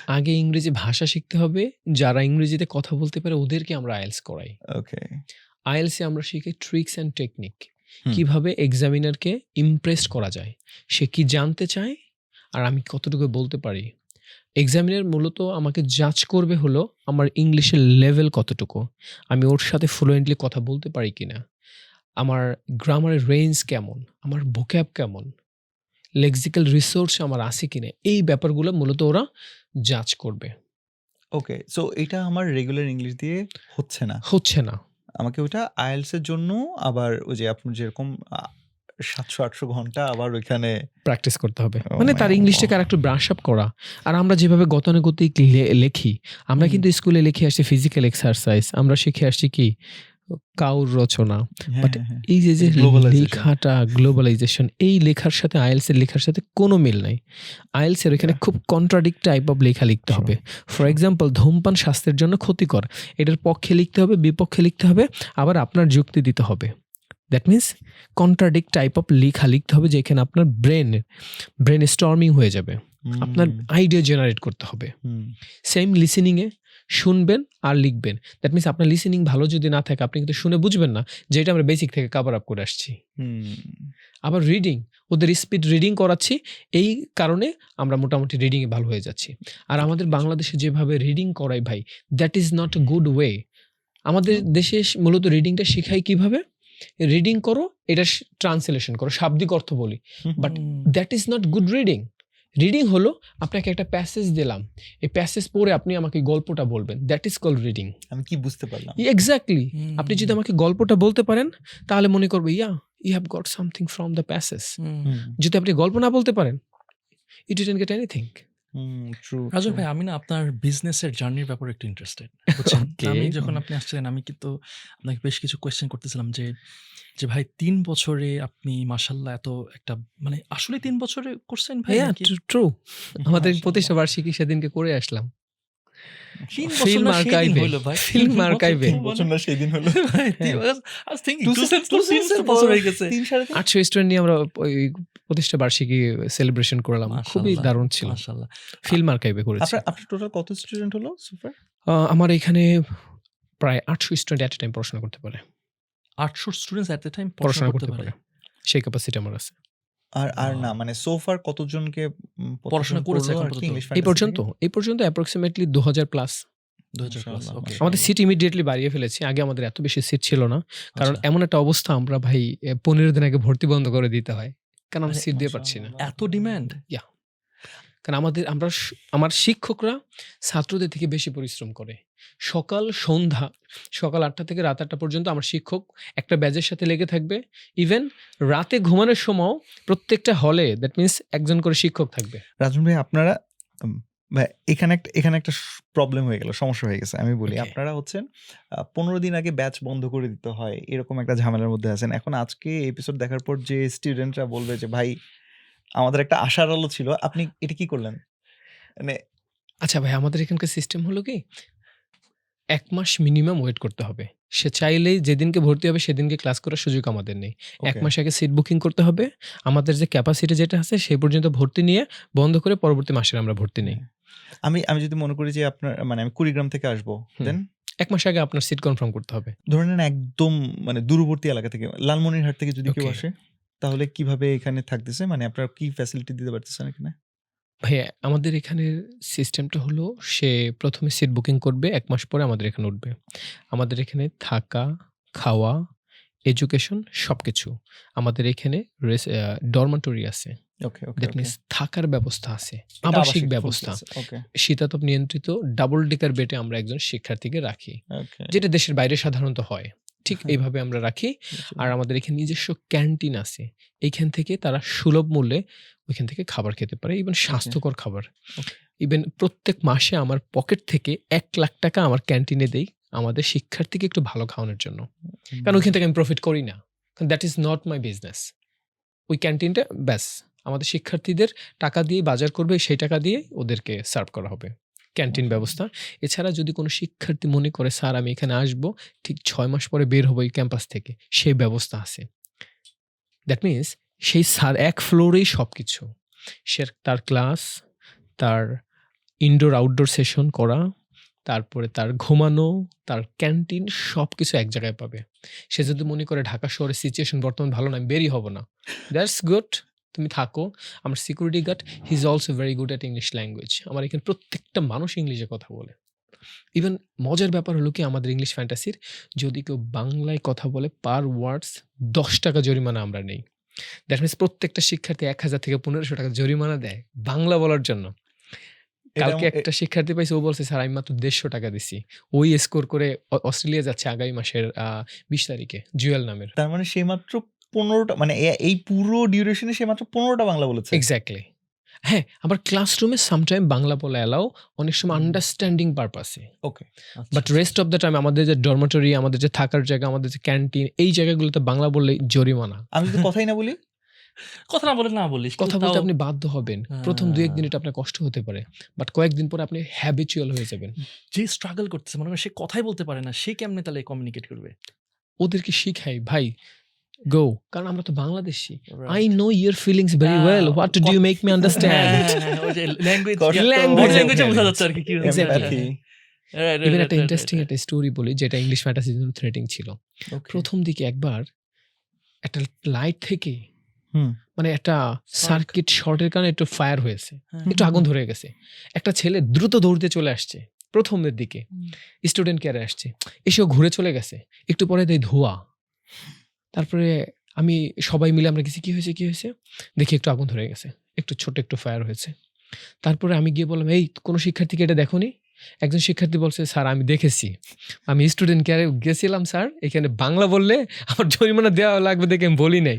আগে ইংরেজি ভাষা শিখতে হবে। যারা ইংরেজিতে কথা বলতে পারে ওদেরকে আমরা IELTS করাই। ওকে। IELTS এ আমরা শিখাই ট্রিকস অ্যান্ড টেকনিক। হুম। কিভাবে এক্সামিনারকে ইমপ্রেসড করা যায়। সে কি জানতে চায় আর আমি কতটুকু বলতে পারি। এক্সামিনার মূলত আমাকে জাজ করবে হলো আমার ইংলিশের লেভেল কতটুকু। আমি ওর সাথে ফ্লুয়েন্টলি কথা বলতে পারি কিনা। আমার গ্রামারের রেঞ্জ কেমন, আমার ভোক্যাব কেমন, লেক্সিক্যাল রিসোর্স আমার আছে কিনা। এই ব্যাপারগুলো মূলত ওরা জাজ করবে। ওকে। সো এটা আমার রেগুলার ইংলিশ দিয়ে হচ্ছে না। হচ্ছে না। আমাকে ওটা IELTS এর জন্য আবার ওই যে আপনার যেরকম ৭০০-৮০০ ঘন্টা আবার ওইখানে প্র্যাকটিস করতে হবে। Oh মানে my তার ইংলিশটাকে God! আরেকটু ব্রাশ আপ করা। আর আমরা যেভাবে গতানুগতিক লেখি, আমরা হুম। কিন্তু স্কুলে লিখে আসছি ফিজিক্যাল এক্সারসাইজ। আমরা শিখে আসছি কি কাউর রচনা। হ্যাঁ, বাট হ্যাঁ, হ্যাঁ। এই যে Globalization. লেখাটা গ্লোবালাইজেশন এই লেখার সাথে IELTS এর লেখার সাথে কোনো মিল নাই। IELTS এর এখানে Yeah. খুব কন্ট্রাডিক্ট টাইপ অফ লেখা লিখতে Sure, হবে। For sure. এক্সাম্পল ধূমপান স্বাস্থ্যের জন্য ক্ষতিকর। এটার পক্ষে লিখতে হবে, বিপক্ষে লিখতে হবে, আবার আপনার যুক্তি দিতে হবে। That means contradict type of লেখা লিখতে হবে যেখানে আপনার ব্রেন স্টর্মিং হয়ে যাবে। আপনার হুম, আইডিয়া জেনারেট করতে হবে। হুম। সেম লিসেনিংয়ে শুনবেন আর লিখবেন। দ্যাট মিনস আপনার লিসেনিং ভালো যদি না থাকে আপনি কিন্তু শুনে বুঝবেন না যে এটা আমরা বেসিক থেকে কভার আপ করে আসছি। হুম। আবার রিডিং, ওদের স্পিড রিডিং করাচ্ছি। এই কারণে আমরা মোটামুটি রিডিংয়ে ভালো হয়ে যাচ্ছি। আর আমাদের বাংলাদেশে যেভাবে রিডিং করাই ভাই, that is not a good way. আমাদের দেশে মূলত রিডিংটা শেখাই কিভাবে? রিডিং করো, এটা ট্রান্সলেশন করো, শাব্দিক অর্থ বলি। But that is not good reading. Reading হলো আপনাকে একটা প্যাসেজ দিলাম, এই প্যাসেজ পড়ে আপনি আমাকে গল্পটা বলবেন। That is called reading. আমি কি বুঝতে পারলাম? এক্স্যাক্টলি। আপনি যদি আমাকে গল্পটা বলতে পারেন তাহলে মনে করবো you have got something from the passage. Hmm, যদি আপনি গল্প না বলতে পারেন you didn't get anything. Hmm, true, Raju true. ভাই, আমি না আপনার বিজনেসের জার্নির ব্যাপারে একটু ইন্টারেস্টেড। বুঝছেন? Okay. আমি যখন আপনি আসছিলেন আমি কিন্তু আপনাকে বেশ কিছু কোয়েশ্চেন করতেছিলাম যে ভাই ৩ বছরে আপনি মাশাআল্লাহ এত একটা মানে আসলে ৩ বছরে করছেন ভাই হ্যাঁ, নাকি? ট্রু। আমাদের মাশাআল্লাহ। প্রতিষ্ঠা বার্ষিকী সেদিনকে করে আসলাম। 3 বছর ফিল্ম না সেদিন আর্কাইভে হইলো ভাই। ফিল্ম 3 বছর আর্কাইভে 3 বছর না সেদিন হলো। ভাই, হ্যাঁ। I was thinking Two two cents- cents তো two 3 cents এর বছর পর হয়ে গেছে। 3-3.5 800 স্টুডেন্ট নিয়ে আমরা ওই প্রতিষ্ঠা বার্ষিকী সেলিব্রেশন করলাম, খুবই মাশাআল্লাহ, দারুণ ছিল। মাশাআল্লাহ। ফিল্ম আর্কাইভে করেছি। আপনার টোটাল কত স্টুডেন্ট হলো সুপার? আমার এখানে প্রায় 800 স্টুডেন্ট এট এ টাইম পড়াশোনা করতে পারে, 800 স্টুডেন্টস এট দ্য টাইম পড়াশোনা করতে পারে, সেই ক্যাপাসিটি আমার আছে। আর না মানে সোফার কতজনকে পড়াশোনা করেছে এখন পর্যন্ত? ইংলিশ এই পর্যন্ত অ্যাপ্রক্সিমেটলি 2000 প্লাস। 2000 প্লাস। মাশাআল্লাহ, ওকে। আমাদের সিট ইমিডিয়েটলি বাড়িয়ে ফেলেছি, আগে আমাদের এত বেশি সিট ছিল না, কারণ আচ্ছা। এমন একটা অবস্থা আমরা ভাই 15 দিন আগে ভর্তি বন্ধ করে দিতে হয়, কারণ আমরা আরে সিট দিয়ে পারছি না। এত ডিমান্ড? কারণ আমার শিক্ষকরা ছাত্রদের থেকে বেশি পরিশ্রম করে। সন্ধ্যা সকাল 8টা থেকে রাত 8টা পর্যন্ত আমার শিক্ষক একটা ব্যাচের সাথে লেগে থাকবে। ইভেন রাতে ঘুমানোর সময়ও প্রত্যেকটা হলে দ্যাট মিন্স একজন করে শিক্ষক থাকবে। রাজন ভাই আপনারা ভাই এখানে একটা প্রবলেম হয়ে গেল, সমস্যা হয়ে গেছে। আমি বলি Okay. আপনারা হচ্ছেন 15 দিন আগে ব্যাচ বন্ধ করে দিতে হয়, এরকম একটা ঝামেলার মধ্যে আছেন। এখন আজকে এপিসোড দেখার পর যে স্টুডেন্টরা বলবে যে ভাই আমাদের একটা আশার আলো ছিল, আপনি এটা কি করলেন? মানে আচ্ছা ভাই, আমাদের এখানকার সিস্টেম হলো কি, 1 মাস মিনিমাম ওয়েট করতে হবে। সে চাইলেই যেদিনকে ভর্তি হবে সেদিনকে ক্লাস করার সুযোগ আমাদের নেই। 1 okay. মাস আগে সিট বুকিং করতে হবে। আমাদের যে ক্যাপাসিটি যেটা আছে সেই পর্যন্ত ভর্তি নিয়ে বন্ধ করে পরবর্তী মাসে আমরা ভর্তি নেই। আমি যদি মনে করি যে আপনার মানে আমি কুড়িগ্রাম থেকে আসবো, হুম। দেন 1 মাস আগে আপনার সিট কনফার্ম করতে হবে। ধরে নেন একদম মানে দূরবর্তী এলাকা থেকে, লালমনিরহাট থেকে যদি কেউ Okay. আসে, তাহলে কিভাবে এখানে থাকতেছে? মানে আপনারা কি ফ্যাসিলিটি দিতে পারতেছেন এখানে? ভাইয়া আমাদের এখানের সিস্টেমটা হলো, সে প্রথমে সিট বুকিং করবে, 1 মাস পরে আমাদের এখানে উঠবে। আমাদের এখানে থাকা, খাওয়া, এডুকেশন সবকিছু। আমাদের এখানে ডরমেটরি আছে, ওকে ওকে দ্যাট ওকে। মিন্স থাকার ব্যবস্থা আছে, এটা আবাসিক full ব্যবস্থা। place, ওকে শীতাতপ নিয়ন্ত্রিত ডাবল ডেকার বেডে আমরা একজন শিক্ষার্থীকে রাখি, ওকে। যেটা দেশের বাইরে সাধারণত হয়। ঠিক এইভাবে আমরা রাখি। আর আমাদের এখানে নিজস্ব ক্যান্টিন আছে, এইখান থেকে তারা সুলভ মূল্যে ওইখান থেকে খাবার খেতে পারে, ইভেন স্বাস্থ্যকর খাবার। Okay. ইভেন প্রত্যেক মাসে আমার পকেট থেকে 1 লাখ টাকা আমার ক্যান্টিনে দেই আমাদের শিক্ষার্থীকে একটু ভালো খাওয়ানোর জন্য, কারণ ওইখান থেকে আমি প্রফিট করি না, কারণ that is not my business. ওই ক্যান্টিনটা ব্যাস আমাদের শিক্ষার্থীদের টাকা দিয়ে বাজার করবে, সেই টাকা দিয়ে ওদেরকে সার্ভ করা হবে, ক্যান্টিন ব্যবস্থা। এছাড়া যদি কোনো শিক্ষার্থী মনে করে স্যার আমি এখানে আসবো, ঠিক 6 মাস পরে বের হবো এই ক্যাম্পাস থেকে, সেই ব্যবস্থা আছে। দ্যাট মিন্স সেই স্যার এক ফ্লোরেই সব কিছু, সে তার ক্লাস, তার ইনডোর আউটডোর সেশন করা, তারপরে তার ঘুমানো, তার ক্যান্টিন সব কিছু এক জায়গায় পাবে। সে যদি মনে করে ঢাকা শহরের সিচুয়েশন বর্তমান ভালো না, আমি বেরই হব না, দ্যাটস গুড, তুমি থাকো। আমার security guard he is also very good at English language. আমার এখানে প্রত্যেকটা মানুষ ইংলিশে কথা বলে। ইভেন মজার ব্যাপার হলো কি, আমাদের ইংলিশ ফ্যান্টাসির যদি কেউ বাংলায় কথা বলে পার ওয়ার্ডস 10 টাকা জরিমানা আমরা নেই। দ্যাট মিনস প্রত্যেকটা শিক্ষার্থী 1000 থেকে 1500 টাকা জরিমানা দেয় বাংলা বলার জন্য। কালকে একটা শিক্ষার্থী পাইছে, ও বলছে স্যার আমি মাত্র 150 টাকা দিছি, ওই স্কোর করে অস্ট্রেলিয়া যাচ্ছে আগামী মাসের 20 তারিখে, জুয়েল নামের। তার মানে সে মাত্র 15টা, মানে এই পুরো ডিউরেশনে সে মাত্র 15টা বাংলা বলেছে। এক্স্যাক্টলি। হ্যাঁ, আবার ক্লাসরুমে সামটাইম বাংলা বলা এলাও, অনেক সময় আন্ডারস্ট্যান্ডিং পারপাসে। Okay. But rest of the time আমাদের যে ডরমেটরি, আমাদের যে থাকার জায়গা, আমাদের যে ক্যান্টিন, এই জায়গাগুলোতে বাংলা বললে জরিমানা। আমি যদি কথাই না বলি, কথা না বলে না বলিস, কথা কিন্তু বলতে তাও আপনি বাধ্য হবেন। প্রথম 2-1 দিন হ্যাঁ। এটা আপনার কষ্ট হতে পারে, বাট কয়েকদিন পরে আপনি হ্যাবিচুয়াল হয়ে যাবেন। যে স্ট্রাগল করতেছে, মনে করেন সে কথাই বলতে পারে না, সে কেমনে তাহলে কমিউনিকেট করবে? ওদেরকে শিখাই ভাই, গো, কারণ আমরা তো Bangladeshi. Right. I know your feelings very well. What do you make me হ্যাঁ, understand? হ্যাঁ, ওই যে ল্যাঙ্গুয়েজ, Language ল্যাঙ্গুয়েজে বোঝা balance. যাচ্ছে আর কি কি Exactly. empathy, ইভেন একটা ইন্টারেস্টিং একটা স্টোরি বলি, যেটা ইংলিশ ফ্যান্টাসির জন্য থ্রেটিং ছিল। okay. প্রথম দিকে একবার একটা লাইট থেকে হুম। মানে একটা সার্কিট শর্টের কারণে একটু ফায়ার হয়েছে, হ্যাঁ। একটু আগুন ধরে গেছে। একটা ছেলে দ্রুত দৌড়তে চলে আসছে প্রথমের দিকে, স্টুডেন্ট কেয়ারে আসছে, এসেও ঘুরে চলে গেছে। একটু পরে দেয় ধোঁয়া। তারপরে আমি সবাই মিলে আমরা গেছি, কি হয়েছে, দেখি একটু আগুন ধরে গেছে, একটু ছোট একটু ফায়ার হয়েছে। তারপরে আমি গিয়ে বললাম, এই কোনো শিক্ষার্থীকে এটা দেখোনি? একজন শিক্ষার্থী বলছে, স্যার আমি দেখেছি, আমি স্টুডেন্ট কেয়ারে গেছিলাম স্যার, এখানে বাংলা বললে আমার জরিমানা দেওয়া লাগবে দেখে আমি বলি নাই।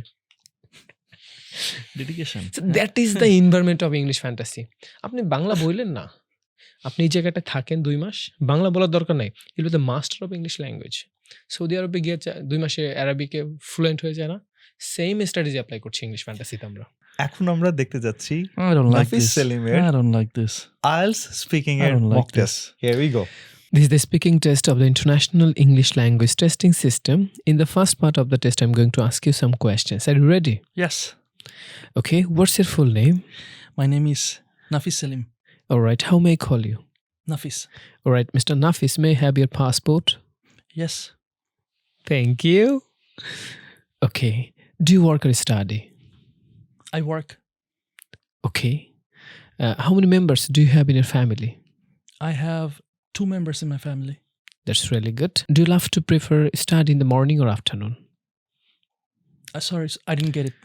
Dedication. That is the environment of English fantasy. আপনি বাংলা বললেন না, আপনি এই জায়গাটা থাকেন 2 মাস, বাংলা বলার দরকার নাই, I'll be the master of English language. Saudi আরবে গিয়ে 2 মাসে অ্যারাবিকে ফ্লুয়েন্ট হয়ে যায় না? সেম স্ট্র্যাটেজি অ্যাপ্লাই করছি ইংলিশ ফ্যান্টাসিতে আমরা। এখন আমরা দেখতে যাচ্ছি I don't like Nafis this. সেলিমের I don't like this. IELTS speaking I এর don't mock like test this. Here we go This is the speaking test of the International English Language Testing System. In the first part of the test, I'm going to ask you some questions. Are you ready? Yes. Okay, what's your full name? My name is Nafis Selim. All right, how may I call you? Nafis. All right, Mr. Nafis, may I have your passport? Yes. Thank you. Okay, do you work or study? I work. Okay. How many members do you have in your family? I have 2 members in my family. That's really good. Do you love to prefer study in the morning or afternoon? Sorry, I didn't get it.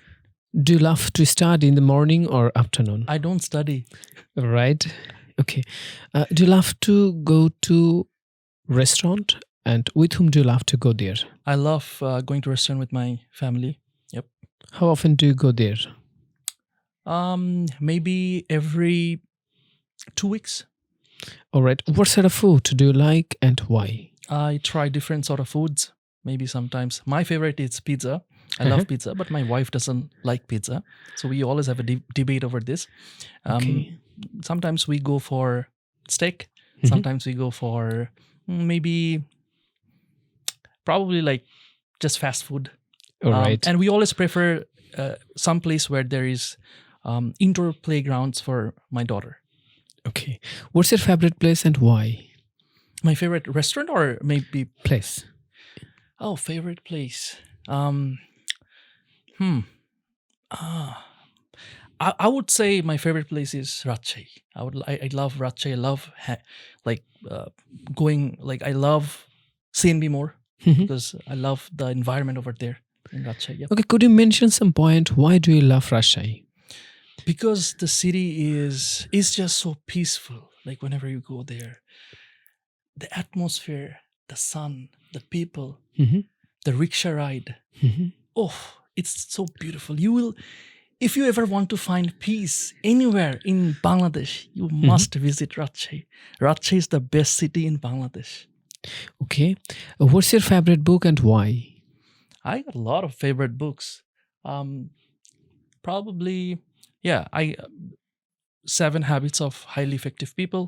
Do you love to study in the morning or afternoon? I don't study. Right. Okay. Do you love to go to restaurant, and with whom do you love to go there? I love going to restaurant with my family. How often do you go there? Maybe every 2 weeks. All right. What sort of food do you like and why? I try different sort of foods. Maybe sometimes my favorite is pizza. I love pizza, but my wife doesn't like pizza, so we always have a debate over this. Okay. Sometimes we go for steak. Mhm. Sometimes we go for maybe probably like just fast food. All right. And we always prefer some place where there is indoor playgrounds for my daughter. Okay. What's your favorite place and why? My favorite restaurant or maybe Place. favorite place. I would say my favorite place is Ratchai. I love Ratchai. I love going, like, I love CNB more Mhm. because I love the environment over there in Ratchai. Yep. Okay. Could you mention some point? Why do you love Rajshahi? Because the city is just so peaceful. Like whenever you go there, the atmosphere, the sun, the people, Mhm. the rickshaw ride. Mhm. Oh, it's so beautiful. You will, if you ever want to find peace anywhere in Bangladesh, you must visit Ratchai. Ratchai is the best city in Bangladesh. Okay. What's your favorite book and why? I got a lot of favorite books. Probably, yeah. 7 Habits of Highly Effective People.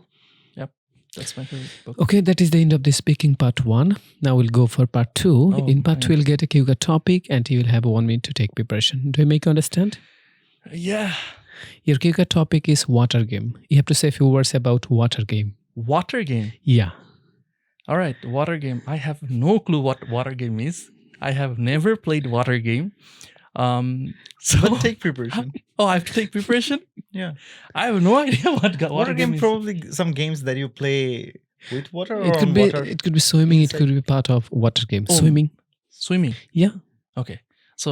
Yep, that's my favorite book. Okay, that is the end of the speaking part 1. Now we'll go for part 2. Oh, In part 2, man. we'll get a Kyuga topic and you will have 1 minute to take preparation. Do I make you understand? Yeah, Your Kyuga topic is water game. You have to say a few words about water game. water game. Yeah. All right, water game. I have no clue what water game is. I have never played water game. So But take preparation. Oh, I have to take preparation. Yeah. I have no idea what Water game is. probably some games that you play with water or It could on be water. it could be swimming, inside. it could be part of water game. Oh. Swimming. Swimming. Yeah. Okay. So,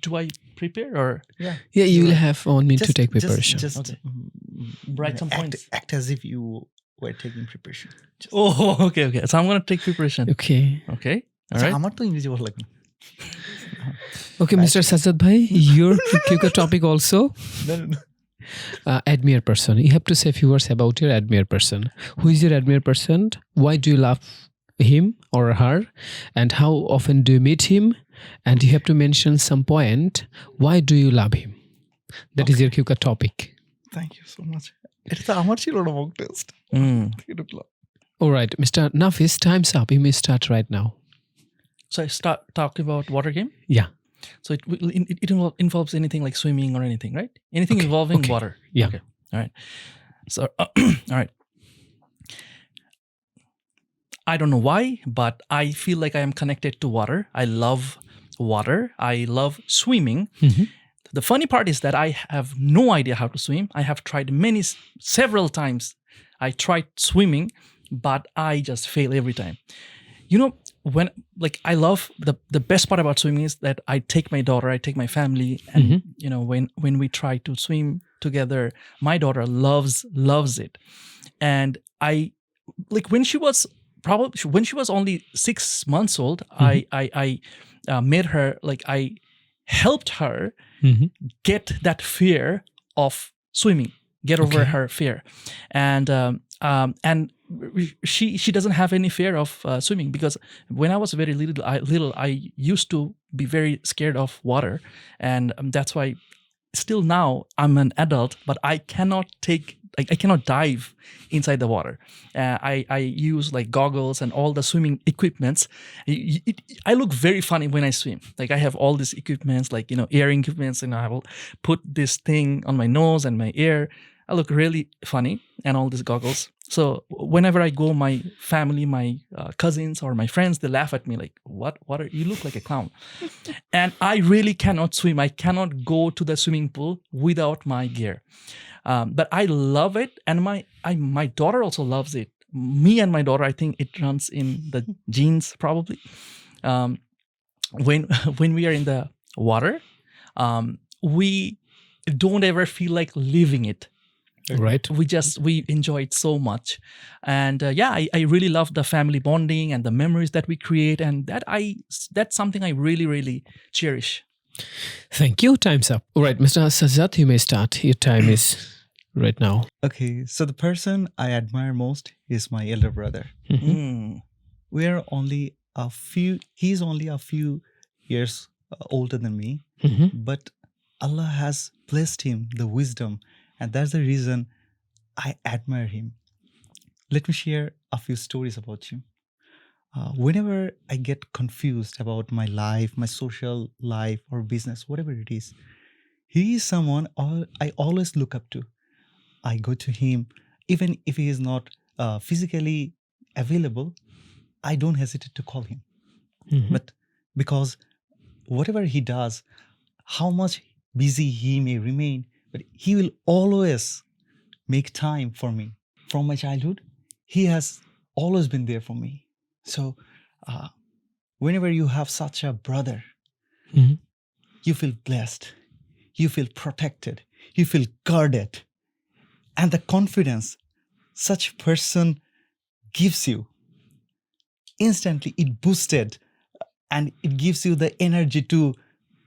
do I prepare or Yeah. Yeah, you will Right. have 1 minute to take preparation. Just Okay. Write some points? Act as if you were taking preparation. Just- Oh, okay. So I'm gonna take preparation. Okay. Okay. All আচ্ছা, right. আমার তো ইংরেজি ভালো লাগে না। Okay, Right. Mr. Sajjad Bhai, your Kyuga topic also. No, no, no. Admire person. You have to say a few words about your admire person. Who is your admire person? Why do you love him or her? And how often do you meet him? And you have to mention some point. Why do you love him? That is your Kyuga topic. Thank you so much. এটা তো আমার ছিল না mock test। ঢুকলাম। All right, Mr. Nafis, time's up. You may start right now. So I start talking about water game. Yeah. So it involves anything like swimming or anything, right? Anything Okay, involving okay. water. Yeah. Okay. All right. So, all right. I don't know why, but I feel like I am connected to water. I love water. I love swimming. Mhm. The funny part is that I have no idea how to swim. I have tried several times. I tried swimming, but I just fail every time. You know, when like I love the best part about swimming is that I take my daughter, I take my family, and you know, when we try to swim together, my daughter loves it. And I like when she was only 6 months old, I made her, like, I helped her Mhm. get that fear of swimming, get over Okay. her fear, and she doesn't have any fear of swimming, because when I was very little, I used to be very scared of water, and that's why still now I'm an adult, but I cannot I cannot dive inside the water. I use like goggles and all the swimming equipments. I look very funny when I swim. Like I have all these equipments, like, you know, earring equipments, and I will put this thing on my nose and my ear. I look really funny, and all these goggles. So whenever I go, my family, my cousins or my friends, they laugh at me like, what are you look like a clown. And I really cannot swim. I cannot go to the swimming pool without my gear. But I love it, and my daughter also loves it. Me and my daughter, I think it runs in the genes probably. When we are in the water, we don't ever feel like leaving it. Right. We enjoy it so much. And I really love the family bonding and the memories that we create, and that's something I really, really cherish. Thank you. Time's up. All right, Mr. Sajjad, you may start. Your time is right now. Okay, so the person I admire most is my elder brother. Mm. He's only a few years older than me, but Allah has blessed him the wisdom, and that's the reason I admire him. Let me share a few stories about him. Whenever I get confused about my life, my social life or business, whatever it is, he is someone I always look up to. I go to him, even if he is not physically available, I don't hesitate to call him. But because whatever he does, how much busy he may remain, but he will always make time for me. From my childhood, he has always been there for me. So whenever you have such a brother, you feel blessed, you feel protected, you feel guarded. And the confidence such person gives you, instantly it boosted, and it gives you the energy to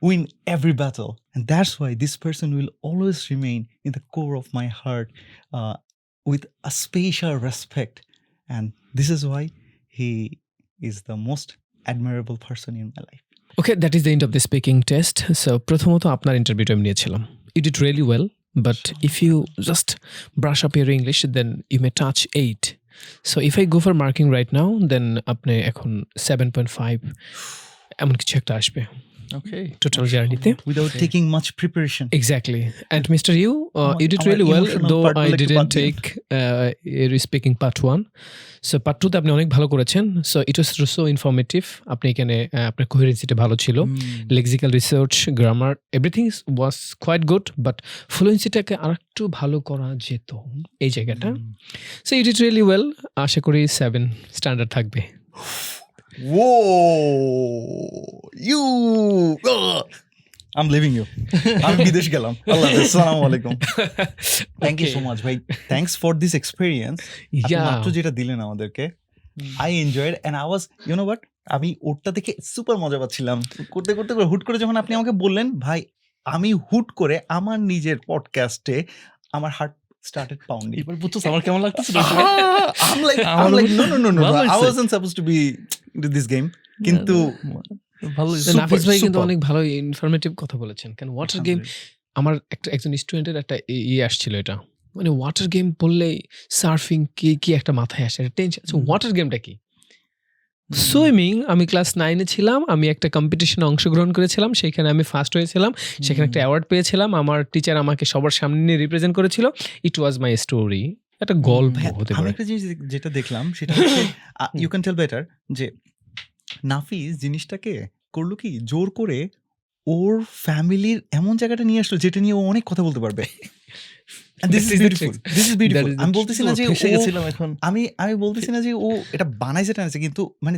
win every battle. And that's why this person will always remain in the core of my heart with a special respect. And this is why he is the most admirable person in my life. Okay, that is the end of the speaking test. So, প্রথমত আপনার ইন্টারভিউটা আমি নিয়েছিলাম. You did really well, but if you just brush up your English, then you may touch 8. So, if I go for marking right now, then আপনি এখন 7.5 এমন কিছু একটা আসবে. Okay. Total journey-তে. Without taking much preparation. Exactly. And Mr. Yu, you did Our really well, emotional though part I like didn't part দিন। take your speaking part 1. So part 2 তে আপনি অনেক ভালো করেছেন. So it was so informative. আপনি এখানে আপনার কোহেরেন্সিটা ভালো ছিল. Lexical research, grammar, everything was quite good, but fluency-টাকে আরেকটু ভালো করা যেত এই জায়গাটা. So you did really well. আশা করি 7 স্ট্যান্ডার্ড থাকবে. Whoa, I'm leaving you. আমি বিদেশ গেলাম। আল্লাহ হাফেজ, আসসালামু আলাইকুম। Thank you so much, ভাই। Thanks for this experience. আপনি Yeah. মাত্র যেটা দিলেন আমাদেরকে, I enjoyed and I was, you know what? আমি ওরটা দেখে সুপার মজা পাচ্ছিলাম। করতে করতে হুট করে যখন আপনি আমাকে বললেন, ভাই আমি হুট করে আমার নিজের পডকাস্টে আমার হার্ট started pounding. এবার বুঝছো আমার কেমন লাগতেছে? I'm like, no. ভালো I হয়েছে। wasn't supposed to be into this game. কিন্তু ভালো So, নাফিস ভাই কিন্তু super. অনেক ভালো ইনফরমেটিভ কথা বলেছেন। কারণ ওয়াটার গেম আমার একজন স্টুডেন্টের একটা আসছিল এটা, মানে ওয়াটার গেম বললেই সার্ফিং কি একটা মাথায় আসে, টেনশন। ওয়াটার গেমটা কি? সুইমিং। আমি ক্লাস 9-এ ছিলাম, আমি একটা কম্পিটিশনে অংশগ্রহণ করেছিলাম, সেখানে আমি ফার্স্ট হয়েছিলাম, সেখানে একটা অ্যাওয়ার্ড পেয়েছিলাম, আমার টিচার আমাকে সবার সামনে নিয়ে রিপ্রেজেন্ট করেছিল। ইট ওয়াজ মাই স্টোরি। একটা গল্প হতে আমি পারে। একটা জিনিস যেটা দেখলাম সেটা হচ্ছে ইউ ক্যান টেল বেটার যে নাফিস জিনিসটাকে করলো কি জোর করে ওর ফ্যামিলির এমন জায়গাটা নিয়ে আসলো যেটা নিয়ে ও অনেক কথা বলতে পারবে। This is beautiful, this is beautiful. আমি বলতেছি না যে ফেসে গেছিলাম এখন। আমি বলতেছি না যে ও এটা বানাইছে টানাইছে, কিন্তু মানে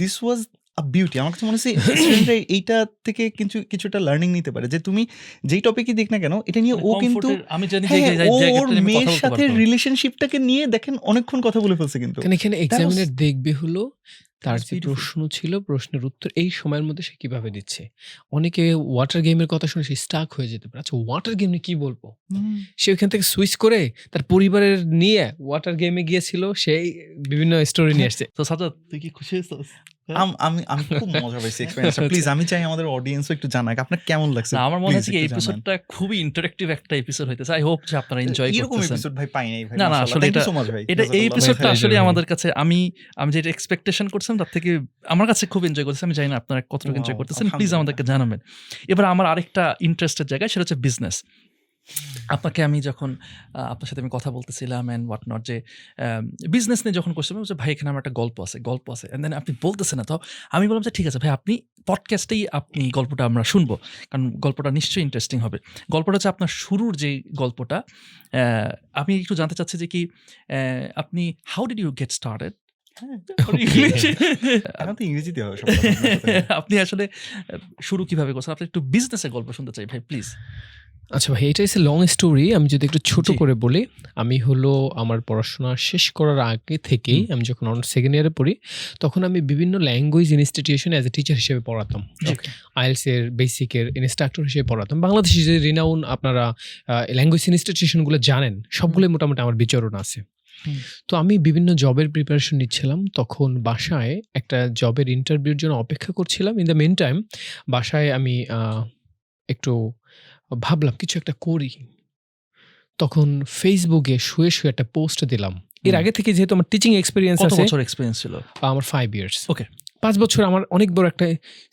দিস ওয়াজ আ বিউটি। আমার কাছে মনে হচ্ছে স্টুডেন্টরা এইটা থেকে কিছুটা লার্নিং নিতে পারে, যে তুমি যেই টপিকই দেখ না কেন এটা নিয়ে ও কিন্তু আমি জানি যে হ্যাঁ, ও ওর জায়গাটা নিয়ে মেয়ের কথা বলতে সাথে পারবো। রিলেশনশিপটাকে নিয়ে দেখেন অনেকক্ষণ কথা বলে ফেলছে কিন্তু। কারণ এখানে এক্সামিনার দেখবে হলো তার That's যে beautiful. প্রশ্ন ছিল, প্রশ্নের উত্তর এই সময়ের মধ্যে সে কিভাবে দিচ্ছে। অনেকে ওয়াটার গেমের কথা শুনে সে স্টাক হয়ে যেতে পারে। আচ্ছা, ওয়াটার গেম নিয়ে কি বলবো? সে ওইখান থেকে সুইচ করে তার পরিবারের নিয়ে ওয়াটার গেমে গিয়েছিল, সেই বিভিন্ন স্টোরি নিয়ে আসছে। তো সাজ্জাদ, তুই কি খুশি হয়েছিস? আমি খুব মজা পাইছি এক্সপেরিয়েন্সটা। প্লিজ আমি চাই আমাদের অডিয়েন্সও একটু জানাক আপনার কেমন লাগছে। না, আমার মনে প্লিজ হচ্ছে কি এই একটু জানান। এপিসোডটা খুবই ইন্টারেক্টিভ একটা এপিসোড হইতেছে। আই হোপ যে আপনারা এনজয় এরকম করতেছেন। এপিসোড ভাই পাই নাই ভাই। না, না, মাশাআল্লাহ। আসলে থ্যাংক ইউ এটা- সো মাচ ভাই। এই জাযাকাল্লাহ এপিসোডটা ভাই, আসলে pleasure আমাদের কাছে আমি যেটা এক্সপেকটেশন করছিলাম তার থেকে আমার কাছে খুব এনজয় করতেছি। আমি জানি না আপনারা কতটুকু এনজয় Wow, করতেছেন। প্লিজ আলহামদুলিল্লাহ। আমাদেরকে জানাবেন। এবার আমার আরেকটা ইন্টারেস্টের জায়গা, সেটা হচ্ছে বিজনেস। আপনাকে আমি যখন আপনার সাথে আমি কথা বলতেছিলাম অ্যান্ড হোয়াট নট, যে বিজনেস নিয়ে যখন করছিলাম যে ভাই এখানে আমার একটা গল্প আছে অ্যান্ড দেন আপনি বলতেছেন না, তো আমি বললাম যে ঠিক আছে ভাই, আপনি পডকাস্টেই আপনি গল্পটা আমরা শুনবো, কারণ গল্পটা নিশ্চয়ই ইন্টারেস্টিং হবে। গল্পটা হচ্ছে আপনার শুরুর যে গল্পটা। আমি একটু জানতে চাচ্ছি যে কি আপনি how did you get started? এখন তো ইংরেজিতে হবে সব কথা আপনার সাথে। আপনি আসলে শুরু কিভাবে করছেন? আপনি একটু বিজনেসের গল্প শুনতে চাই ভাই, প্লিজ। আচ্ছা ভাই, এটা ইজ এ লং স্টোরি। আমি যদি একটু ছোট জি। করে বলি, আমি হলো আমার পড়াশোনা শেষ করার আগে থেকেই আমি যখন অনার্স সেকেন্ড ইয়ারে পড়ি, তখন আমি বিভিন্ন ল্যাঙ্গুয়েজ ইনস্টিটিউশনে অ্যাজ এ টিচার হিসেবে পড়াতাম। আইএলস এর বেসিকের ইনস্ট্রাক্টর হিসেবে পড়াতাম। বাংলাদেশে যে রিনাউন আপনারা ল্যাঙ্গুয়েজ ইনস্টিটিউশনগুলো জানেন, সবগুলোই মোটামুটি আমার বিচরণ আছে। হুম। তো আমি বিভিন্ন জবের প্রিপারেশন নিচ্ছিলাম, তখন বাসায় একটা জবের ইন্টারভিউর জন্য অপেক্ষা করছিলাম। ইন দ্য মেন টাইম বাসায় আমি একটু ভাবলাম কিছু একটা করি। তখন ফেসবুকে শুয়ে একটা পোস্ট দিলাম। এর আগে থেকে যেহেতু আমার টিচিং এক্সপেরিয়েন্স কত আছে, বছর এক্সপেরিয়েন্স ছিল? আমার 5 ইয়ার্স। ওকে। 5 বছর আমার অনেক বড় একটা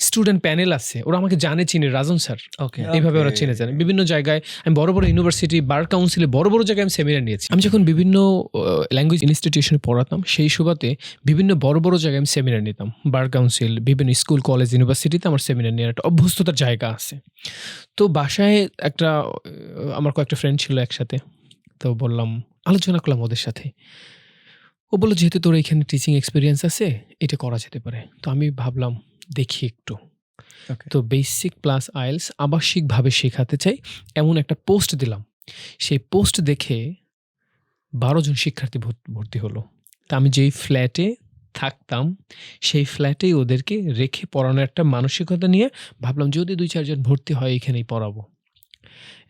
স্টুডেন্ট প্যানেল আছে। ওরা আমাকে জানে, চিনে, রাজন স্যার। ওকে। এইভাবে ওরা চিনে জানে। বিভিন্ন জায়গায় আমি বড় বড় ইউনিভার্সিটি, বার কাউন্সিলে বড় বড় জায়গায় আমি সেমিনার নিয়েছি। আমি যখন বিভিন্ন ল্যাঙ্গুয়েজ ইনস্টিটিউশনে পড়াতাম, সেই সুবাদে বিভিন্ন বড় বড় জায়গায় আমি সেমিনার নিতাম। বার কাউন্সিল, বিভিন্ন স্কুল, কলেজ, ইউনিভার্সিটিতে আমার সেমিনার নেওয়ার একটা অভ্যস্ততার জায়গা আছে। তো বাসায় একটা আমার কয়েকটা ফ্রেন্ড ছিল একসাথে। তো বললাম, আলোচনা করলাম ওদের সাথে। ও বলল, যেহেতু তোর এখানে টিচিং এক্সপেরিয়েন্স আছে, এটা করা যেতে পারে। তো আমি ভাবলাম দেখি একটু। Okay. তো বেসিক প্লাস আইএলস আবাসিকভাবে শেখাতে চাই, এমন একটা পোস্ট দিলাম। সেই পোস্ট দেখে 12 জন শিক্ষার্থী ভর্তি হলো। তা আমি যেই ফ্ল্যাটে থাকতাম, সেই ফ্ল্যাটেই ওদেরকে রেখে পড়ানোর একটা মানসিকতা নিয়ে ভাবলাম, যদি 2-4 জন ভর্তি হয় এখানেই পড়াবো।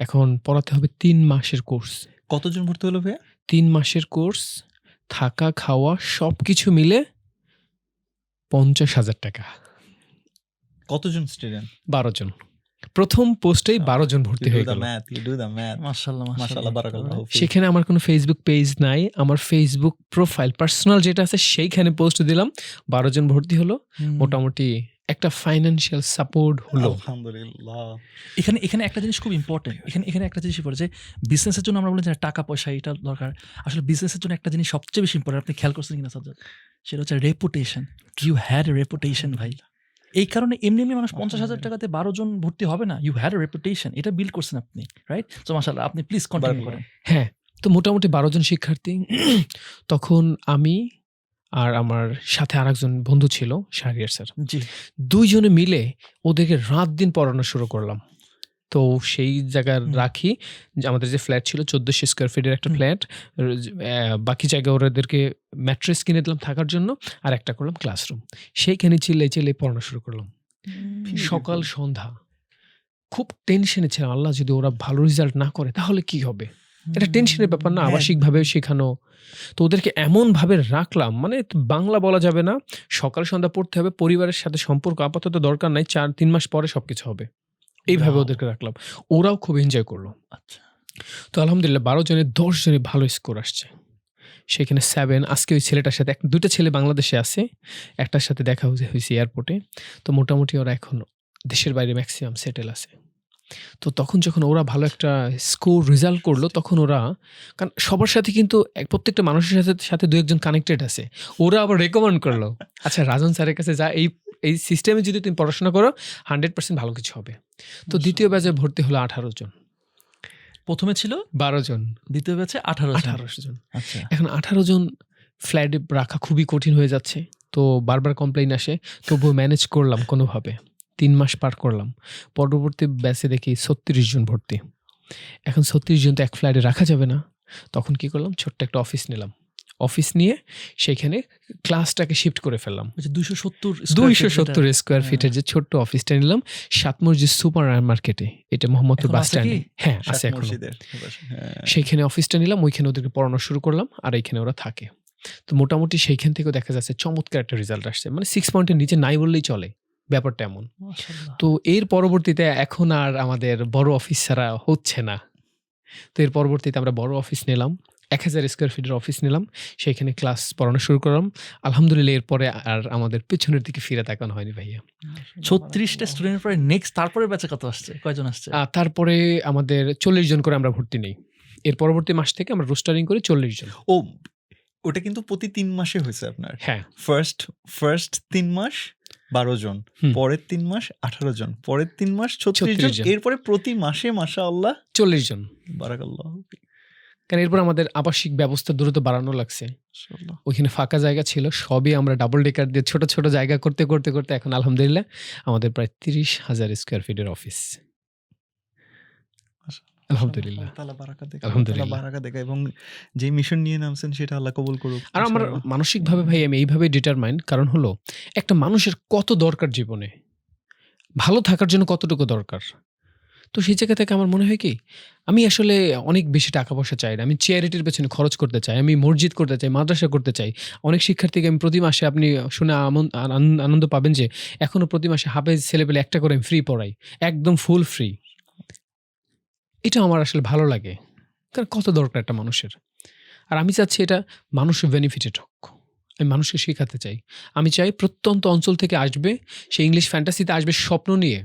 এখন পড়াতে হবে 3 মাসের কোর্স। কতজন ভর্তি হলো ভাইয়া? 3 মাসের কোর্স, থাকা, খাওয়া সবকিছু মিলে 50,000 টাকা। কতজন স্টুডেন্ট? 12 জন। প্রথম পোস্টেই 12 জন ভর্তি হয়ে গেল। You do the math. মাশাআল্লাহ, মাশাআল্লাহ, বারাকাল্লাহু ফিক। সেখানে আমার কোনো ফেসবুক পেজ নাই। আমার ফেসবুক প্রোফাইল পার্সোনাল যেটা আছে সেইখানে পোস্ট দিলাম। 12 জন ভর্তি হলো। মোটামুটি একটা ফাইন্যান্সিয়াল সাপোর্ট হলো। আলহামদুলিল্লাহ। এখানে একটা জিনিস খুব ইম্পর্টেন্ট। এখানে একটা জিনিস পড়ে যে বিজনেসের জন্য আমরা বলি যে টাকা পয়সা এটা দরকার। আসলে বিজনেসের জন্য একটা জিনিস সবচেয়ে বেশি ইম্পর্টেন্ট, আপনি খেয়াল করছেন কিনা সাজ্জাদ? সেটা হচ্ছে reputation. You had a reputation ভাই। এই কারণে এমনি মানুষ 50,000 টাকাতে 12 জন ভর্তি হবে না। ইউ হ্যাড এ রেপুটেশন, এটা বিল্ড করছেন আপনি, রাইট? তো মাশাআল্লাহ, আপনি প্লিজ কন্টিনিউ করেন। হ্যাঁ, তো মোটামুটি 12 জন শিক্ষার্থী। তখন আমি আর আমার সাথে আরেকজন বন্ধু ছিল, শাহরিয়ার স্যার। জি। 2 জনে মিলে ওদেরকে রাত দিন পড়ানো শুরু করলাম। তো সেই জায়গায় রাখি যে আমাদের যে ফ্ল্যাট ছিল 1400 স্কয়ার ফিটের একটা ফ্ল্যাট। বাকি জায়গায় ওদেরকে ম্যাট্রেস কিনে দিলাম থাকার জন্য, আর একটা করলাম ক্লাসরুম। সেইখানে চিল্লাই পড়ানো শুরু করলাম সকাল সন্ধ্যা। খুব টেনশনে ছিলাম, আল্লাহ যদি ওরা ভালো রেজাল্ট না করে তাহলে কি হবে। এটা টেনশনের ব্যাপার না, আবাসিকভাবে শেখানো। তো ওদেরকে এমনভাবে রাখলাম, মানে বাংলা বলা যাবে না, সকাল সন্ধ্যা পড়তে হবে, পরিবারের সাথে সম্পর্ক আপাতত দরকার নাই, 4-3 মাস পরে সবকিছু হবে। এইভাবে ওদেরকে রাখলাম, ওরাও খুব এনজয় করলো। আচ্ছা। তো আলহামদুলিল্লাহ 12 জনের 10 জনে ভালো স্কোর আসছে। সেখানে 7। আজকে ওই ছেলেটার সাথে 2টা ছেলে বাংলাদেশে আছে, একটার সাথে দেখা হয়েছে এয়ারপোর্টে। তো মোটামুটি ওরা এখন দেশের বাইরে ম্যাক্সিমাম সেটেল আছে। তো তখন যখন ওরা ভালো একটা স্কোর রেজাল্ট করলো, তখন ওরা, কারণ সবার সাথে কিন্তু প্রত্যেকটা মানুষের সাথে 2-1 জন কানেক্টেড আছে, ওরা আবার রেকমেন্ড করলো, আচ্ছা রাজন স্যারের কাছে যা, এই সিস্টেমে যদি তুমি পড়াশোনা করো 100% ভালো কিছু হবে। তো দ্বিতীয় ব্যাচে ভর্তি হলো 18 জন। প্রথমে ছিল 12 জন, দ্বিতীয় ব্যাচে 18 জন। আচ্ছা। এখন 18 জন ফ্ল্যাটে রাখা খুবই কঠিন হয়ে যাচ্ছে। তো বারবার কমপ্লেইন আসে, তবুও ম্যানেজ করলাম কোনোভাবে। 3 মাস পার করলাম। পরবর্তী ব্যাচে দেখি 36 জন ভর্তি। এখন 36 জন তো এক ফ্ল্যাটে রাখা যাবে না। তখন কি করলাম, ছোট্ট একটা অফিস নিলাম। অফিস নিয়ে সেইখানে ক্লাসটাকে শিফট করে ফেললাম। 270 স্কোয়ার ফিটের যে ছোট্ট অফিসটা নিলাম, 7 মসজিদ সুপার মার্কেটে, এটা মোহাম্মদপুর বাস স্ট্যান্ডে। হ্যাঁ, আছে এখন। সেইখানে অফিসটা নিলাম, ওইখানে ওদেরকে পড়ানো শুরু করলাম, আর এইখানে ওরা থাকে। তো মোটামুটি সেইখান থেকেও দেখা যাচ্ছে চমৎকার একটা রেজাল্ট আসছে, মানে 6 পয়েন্টের নিচে নাই বললেই চলে, ব্যাপারটা এমন। মাশাআল্লাহ। তো এর পরবর্তীতে এখন আর আমাদের বড় অফিস ছাড়া হচ্ছে না। তো এর পরবর্তীতে আমরা বড় অফিস নিলাম, 1000 স্কোয়ার ফিটের অফিস নিলাম, সেইখানে ক্লাস পড়ানো শুরু করলাম। আলহামদুলিল্লাহ এরপরে আর আমাদের পেছনের দিকে ফিরে তাকানো হয়নি ভাইয়া। 36টা স্টুডেন্টের পরে নেক্সট তারপরের ব্যাচে কত আসছে? কয়জন আসছে? তারপরে আমাদের 40 জন করে আমরা ভর্তি নেই। এর পরবর্তী মাস থেকে আমরা রোস্টারিং করি 40 জন। ও ওটা কিন্তু প্রতি 3 মাসে হয়েছে আপনার। হ্যাঁ, ফার্স্ট 3 মাস 12 জন, হুম। পরের 3 মাস 18 জন, পরের 3 মাস 36 36 জন, জন। এরপরে প্রতি মাসে মাশাআল্লাহ 40 জন। বারাকাল্লাহ। কারণ এরপর আমাদের আবাসিক ব্যবস্থা দ্রুত বাড়ানো লাগছে। মাশাআল্লাহ। ওইখানে ফাঁকা জায়গা ছিল, সবই আমরা ডাবল ডেকার দিয়ে ছোট ছোট জায়গা করতে করতে করতে এখন আলহামদুলিল্লাহ আমাদের প্রায় 30,000 স্কোয়ার ফিটের অফিস। আলহামদুলিল্লাহ। আল্লাহ তাআলা বারাকাত দেখ, আলহামদুলিল্লাহ। আল্লাহ বারাকাত দেখ, এবং যে মিশন নিয়ে নামছেন সেটা আল্লাহ কবুল করুক। আর আমার ইনশাআল্লাহ। মানসিকভাবে ভাই আমি এইভাবে ডিটারমাইন্ড, কারণ হলো একটা মানুষের কত দরকার জীবনে, ভালো থাকার জন্য কতটুকু দরকার। তো সেই জায়গা থেকে আমার মনে হয় কি, আমি আসলে অনেক বেশি টাকা পয়সা চাই না, আমি চ্যারিটির পেছনে খরচ করতে চাই, আমি মসজিদ করতে চাই, মাদ্রাসা করতে চাই। অনেক শিক্ষার্থীকে আমি প্রতি মাসে, আপনি শুনে আনন্দ পাবেন যে এখনো প্রতি মাসে হাফেজ ছেলেপেলে একটা করে আমি ফ্রি পড়াই, একদম ফুল ফ্রি। এটা আমার আসলে ভালো লাগে, কারণ কত দরকার একটা মানুষের। আর আমি চাচ্ছি এটা মানুষের বেনিফিটেড হোক, আমি মানুষকে শেখাতে চাই। আমি চাই প্রত্যন্ত অঞ্চল থেকে আসবে, সে ইংলিশ ফ্যান্টাসিতে আসবে স্বপ্ন নিয়ে,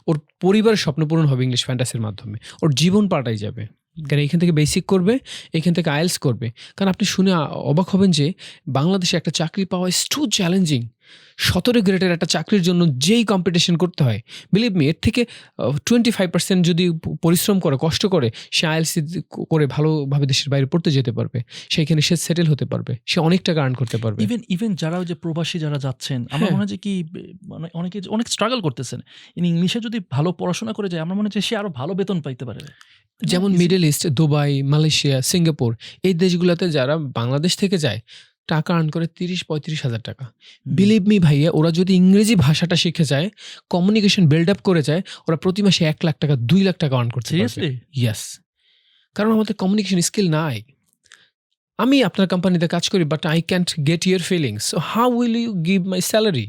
ওর পরিবারের স্বপ্ন পূরণ হবে ইংলিশ ফ্যান্টাসির মাধ্যমে, ওর জীবন পাল্টাই যাবে। কারণ এইখান থেকে বেসিক করবে, এইখান থেকে আইএলস করবে। কারণ আপনি শুনে অবাক হবেন যে বাংলাদেশে একটা চাকরি পাওয়া ইজ টু চ্যালেঞ্জিং। 17 গ্রেডের একটা চাকরির জন্য যেই কম্পিটিশন করতে হয়, বিলিভ মি, এর থেকে 25% যদি পরিশ্রম করে, কষ্ট করে, সে আইএলস করে ভালোভাবে দেশের বাইরে পড়তে যেতে পারবে, সেইখানে সে সেটেল হতে পারবে, সে অনেক টাকা আর্ন করতে পারবে। ইভেন যারা ওই যে প্রবাসী যারা যাচ্ছেন, আমার হ্যাঁ। মনে হয় যে কি মানে অনেকে অনেক স্ট্রাগল করতেছেন, ইংলিশে যদি ভালো পড়াশোনা করে যায়, আমার মনে হয় যে সে আরো ভালো বেতন পাইতে পারে। যেমন middle east, Dubai, Malaysia, Singapore, এই দেশগুলোতে যারা বাংলাদেশ থেকে যায় টাকা আর্ন করে 30-35 হাজার টাকা। বিলিভ মি ভাইয়া, ওরা যদি ইংরেজি ভাষাটা শিখে যায়, কমিউনিকেশন বিল্ড আপ করে যায়, ওরা প্রতি মাসে 1 লাখ টাকা 2 লাখ টাকা আর্ন করতে পারবে। সিরিয়াসলি? ইয়েস, কারণ আমাদের কমিউনিকেশন স্কিল নাই। আমি আপনার কোম্পানিতে কাজ করি, but I can't get your feelings, so how will you give my salary?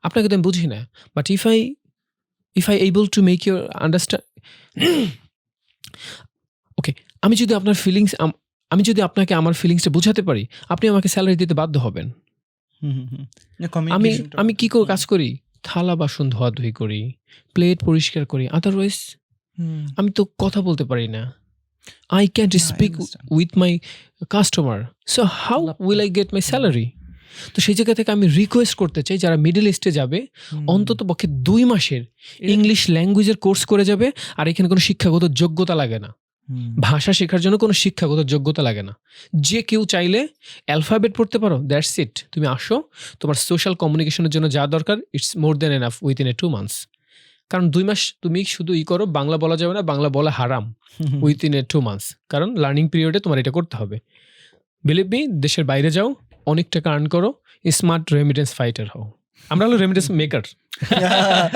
আপনাকে তো আমি বুঝি না, but if I able to make your understand, okay, আমি যদি আপনার ফিলিংস, আমি যদি আপনাকে আমার ফিলিংসটা বোঝাতে পারি, আপনি আমাকে স্যালারি দিতে বাধ্য হবেন। আমি কি করে কাজ করি? থালা বাসন ধোয়াধুয়ি করি, প্লেট পরিষ্কার করি, আদারওয়াইজ আমি তো কথা বলতে পারি না। I can't Yeah, I speak understand. with my customer, so how will I get my salary? তো সেই জায়গা থেকে আমি রিকোয়েস্ট করতে চাই, যারা মিডল ইস্টে যাবে অন্তত পক্ষে 2 মাসের ইংলিশ ল্যাঙ্গুয়েজের কোর্স করে যাবে। আর এখানে কোনো শিক্ষাগত যোগ্যতা লাগে না, ভাষা শেখার জন্য কোনো শিক্ষাগত যোগ্যতা লাগে না। যে কেউ চাইলে অ্যালফাবেট পড়তে পারো, দ্যাটস ইট। তুমি আসো, তোমার সোশ্যাল কমিউনিকেশনের জন্য যা দরকার, it's more than enough within a 2 months. কারণ 2 মাস তুমি শুধু করো, বাংলা বলা যাবে না, বাংলা বলা হারাম উইথিন এ 2 মান্থস, কারণ লার্নিং পিরিয়ডে তোমার এটা করতে হবে। বিলিভ মি, দেশের বাইরে যাও, অনেক টাকা আর্ন করো, স্মার্ট রেমিটেন্স ফাইটার হও। আমরা হলো রেমিটেন্স মেকার।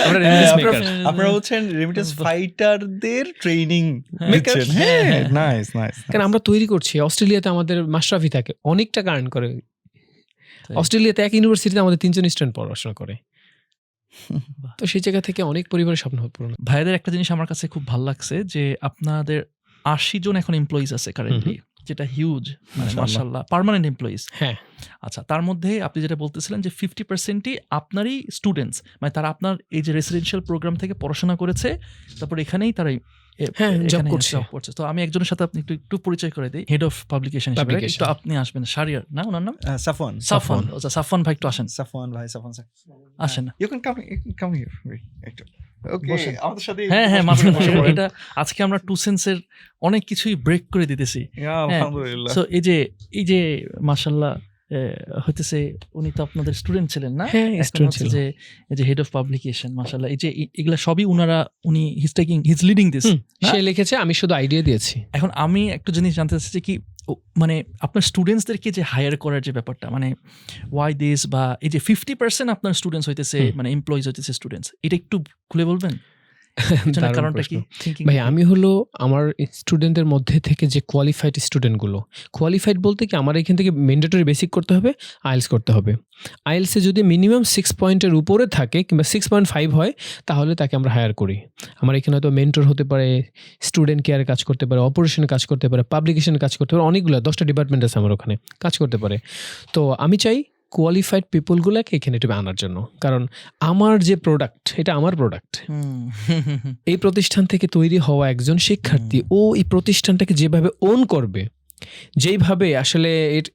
আমরা রেমিটেন্স মেকার। আপনারা হচ্ছেন রেমিটেন্স ফাইটারদের ট্রেনিং দিচ্ছেন। হ্যাঁ, হ্যাঁ, হ্যাঁ। Nice nice. কারণ আমরা তৈরি করছি। অস্ট্রেলিয়াতে আমাদের মাশরাফি থাকে, অনেক টাকা আর্ন করে। অস্ট্রেলিয়াতে এক ইউনিভার্সিটিতে আমাদের 3 জন স্টুডেন্ট পড়াশোনা করে। তো সেই জায়গা থেকে অনেক পরিবারের স্বপ্ন পূরণ। ভাইদের একটা জিনিস আমার কাছে খুব ভালো লাগছে, যে আপনাদের 80 জন এখন এমপ্লয়িজ আছে কারেন্টলি, যেটা হিউজ, মানে মাশাআল্লাহ, পার্মানেন্ট এমপ্লয়িজ। হ্যাঁ, আচ্ছা, তার মধ্যে আপনি যেটা বলতেছিলেন যে 50%ই আপনারই স্টুডেন্টস, মানে তারা আপনার এই যে রেসিডেন্সিয়াল প্রোগ্রাম থেকে পড়াশোনা করেছে, তারপর এখানেই তারা জব করছে। তো আমি একজনের সাথে আপনি একটু পরিচয় করে দিই, হেড অফ পাবলিকেশন, একটু আপনি আসবেন। শারিয়ার না ওনার নাম? সাফওয়ান ভাই, একটু আসেন। সাফওয়ান ভাই, সাফওয়ান স্যার আসেন। ইউ ক্যান কাম হিয়ার একটু। ওকে, আমাদের সাথে হ্যাঁ মাঝে বসে পড়েন। এটা আজকে আমরা 2 সেন্সের অনেক কিছুই ব্রেক করে দিতেছি। আলহামদুলিল্লাহ। সো এই যে মাশাআল্লাহ হইতেছে, উনি তো আপনাদের স্টুডেন্ট ছিলেন না? হ্যাঁ, স্টুডেন্ট ছিল। যে এই যে হেড অফ পাবলিকেশন, মাশাআল্লাহ, এই যে এগুলা সবই উনি হিজ লিডিং দিস। সে লিখেছে, আমি শুধু আইডিয়া দিয়েছি। এখন আমি একটা জিনিস জানতে চাচ্ছি যে কি, মানে আপনার স্টুডেন্টসদেরকে যে হায়ার করার যে ব্যাপারটা, মানে ওয়াই দিস, বা এই যে 50% আপনার স্টুডেন্টস হইতেছে, মানে এমপ্লয়িজ হইতেছে স্টুডেন্টস, এটা একটু খুলে বলবেন? পিছনের দারুণ কারণটা প্রশ্ন। কি? থিংকিং ভাই আমি হলো আমার স্টুডেন্টদের মধ্যে থেকে যে কোয়ালিফাইড স্টুডেন্টগুলো, কোয়ালিফাইড বলতে কি আমার এখান থেকে ম্যান্ডেটরি বেসিক করতে হবে, আইএলটিএস করতে হবে। আইএলটিএসে যদি মিনিমাম 6 পয়েন্টের উপরে থাকে কিংবা 6.5 হয় তাহলে তাকে আমরা হায়ার করি। আমার এখানে হয়তো মেন্টর হতে পারে, স্টুডেন্ট কেয়ারে কাজ করতে পারে, অপারেশনে কাজ করতে পারে, পাবলিকেশনে কাজ করতে পারে, অনেকগুলো 10টা ডিপার্টমেন্ট আছে আমার ওখানে কাজ করতে পারে। তো আমি চাই কোয়ালিফাইড পিপলগুলোকে এখানে একটু আনার জন্য, কারণ আমার যে প্রোডাক্ট এটা আমার প্রোডাক্ট। এই প্রতিষ্ঠান থেকে তৈরি হওয়া একজন শিক্ষার্থী ও এই প্রতিষ্ঠানটাকে যেভাবে ওন করবে, যেইভাবে আসলে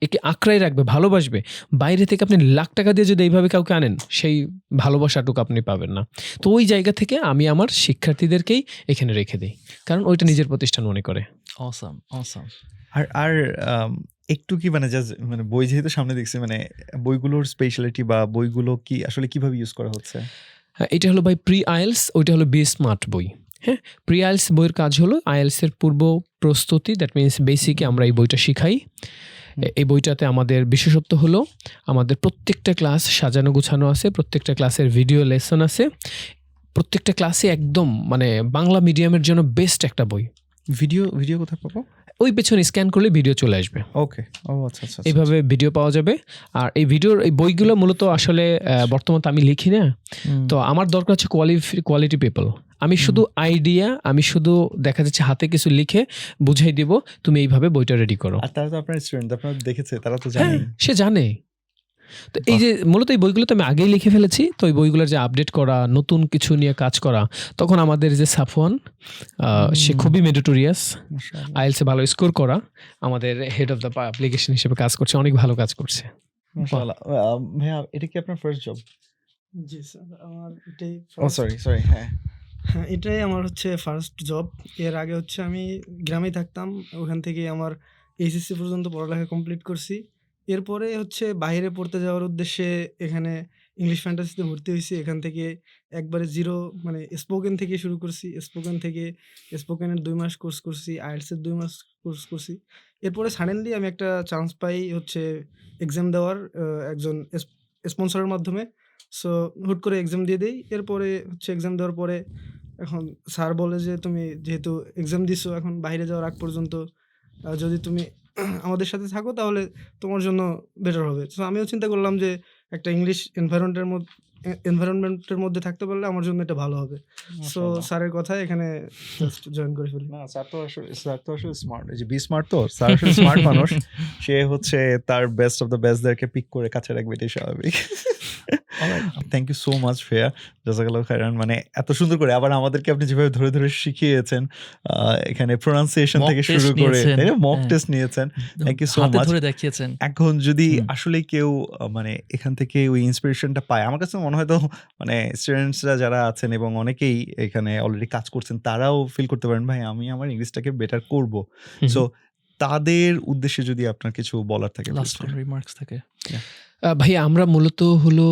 একে আঁকড়াই রাখবে, ভালোবাসবে, বাইরে থেকে আপনি লাখ টাকা দিয়ে যদি এইভাবে কাউকে আনেন সেই ভালোবাসাটুকু আপনি পাবেন না। তো ওই জায়গা থেকে আমি আমার শিক্ষার্থীদেরকেই এখানে রেখে দিই, কারণ ওইটা নিজের প্রতিষ্ঠান মনে করে। Awesome awesome. আর একটু কি মানে জাস্ট মানে বই যেহেতু সামনে দেখছি, মানে বইগুলোর স্পেশালিটি বা বইগুলো কি আসলে কিভাবে ইউজ করা হচ্ছে? এটা হলো ভাই প্রি আইএলস, ওইটা হলো বি স্মার্ট বই। হ্যাঁ, প্রি আইএলস বইয়ের কাজ হলো আইএলসের পূর্ব প্রস্তুতি, দ্যাট মিনস বেসিকে আমরা এই বইটা শিখাই। এই বইটাতে আমাদের বিশেষত্ব হলো আমাদের প্রত্যেকটা ক্লাস সাজানো গুছানো আছে, প্রত্যেকটা ক্লাসের ভিডিও লেসন আছে, প্রত্যেকটা ক্লাসে একদম মানে বাংলা মিডিয়ামের জন্য বেস্ট একটা বই। ভিডিও কোথায় পাবো? ওই পেছনে স্ক্যান করলে ভিডিও চলে আসবে। ওকে, ও আচ্ছা আচ্ছা। এইভাবে ভিডিও পাওয়া যাবে। আর এই ভিডিওর এই বইগুলো মূলত আসলে বর্তমানে আমি লিখি না, তো আমার দরকার হচ্ছে কোয়ালিটি পিপল। আমি শুধু আইডিয়া, আমি শুধু দেখা যাচ্ছে হাতে কিছু লিখে বুঝাই দিব, তুমি এইভাবে বইটা রেডি করো। আর তারা তো আপনার স্টুডেন্ট, আপনারা দেখেছে, তারা তো হ্যাঁ, জানে। সে জানে। তো এই যে মূলত এই বইগুলো তো আমি আগেই লিখে ফেলেছি, তো এই বইগুলোর যে আপডেট করা, নতুন কিছু নিয়ে কাজ করা, তখন আমাদের যে সাফওয়ান সে খুবই মেরিটোরিয়াস, মাশাআল্লাহ। আইএলটিএসে ভালো স্কোর করা, আমাদের হেড অফ দ্য পাবলিকেশন হিসেবে কাজ করছে, অনেক ভালো কাজ করছে। মাশাআল্লাহ। ভাইয়া এটা কি আপনার ফার্স্ট জব? জি স্যার, আমার এটাই ও সরি হ্যাঁ। হ্যাঁ, এটাই আমার হচ্ছে ফার্স্ট জব। এর আগে হচ্ছে আমি গ্রামেই থাকতাম, ওখান থেকে আমার এইচএসসি পর্যন্ত পড়ালেখা কমপ্লিট করছি। এরপরে হচ্ছে বাইরে পড়তে যাওয়ার উদ্দেশ্যে এখানে ইংলিশ ফ্যান্টাসিতে ভর্তি হয়েছি। এখান থেকে একবারে জিরো মানে স্পোকেন থেকে শুরু করছি। স্পোকেন থেকে স্পোকেনের 2 মাস কোর্স করছি, আইএলটিএস এর 2 মাস কোর্স করছি। এরপরে সাডেনলি আমি একটা চান্স পাই হচ্ছে এক্সাম দেওয়ার একজন স্পন্সরের মাধ্যমে। সো হুট করে এক্সাম দিয়ে দেই। এরপরে হচ্ছে এক্সাম দেওয়ার পরে এখন স্যার বলে যে, "তুমি যেহেতু এক্সাম দিছো, এখন বাইরে যাওয়ার আগ পর্যন্ত যদি তুমি আমাদের সাথে থাকো তাহলে তোমার জন্য বেটার হবে।" সো আমিও চিন্তা করলাম যে একটা ইংলিশ এনভায়রনমেন্টের মধ্যে থাকতে পারলে আমার জন্য এটা ভালো হবে। সো মাশাআল্লাহ। স্যারের কথায় এখানে জাস্ট জয়েন করে ফেলি। না, স্যার তো আসলে স্মার্ট। এই যে বি স্মার্ট, তো স্যার আসলে স্মার্ট মানুষ। সে হচ্ছে তার বেস্ট অফ দ্য বেস্টদেরকে পিক করে কাছে রাখবে, এটাই স্বাভাবিক। থ্যাংক ইউ সো মাচ ভাইয়া, জাযাকাল্লাহু খাইরান। মানে এত সুন্দর করে আবার আমাদেরকে আপনি যেভাবে ধরে ধরে শিখিয়েছেন, এখানে প্রোনাউন্সিয়েশন Mock থেকে test শুরু করে নিয়েছেন। মক হ্যাঁ। টেস্ট নিয়েছেন। থ্যাংক ইউ সো হাতে মাচ। ধরে দেখিয়েছেন। এখন যদি হুম। আসলে কেউ মানে এখান থেকে ওই ইন্সপিরেশনটা পায়, আমার কাছে মনে হয় তো মানে স্টুডেন্টসরা যারা আছেন এবং অনেকেই এখানে অলরেডি কাজ করছেন, তারাও ফিল করতে পারেন ভাই আমি আমার ইংলিশটাকে বেটার করব। সো তাদের উদ্দেশ্যে যদি আপনার কিছু বলার থাকে, লাস্ট কোন রিমার্কস থাকে? ভাই আমরা মূলত হলো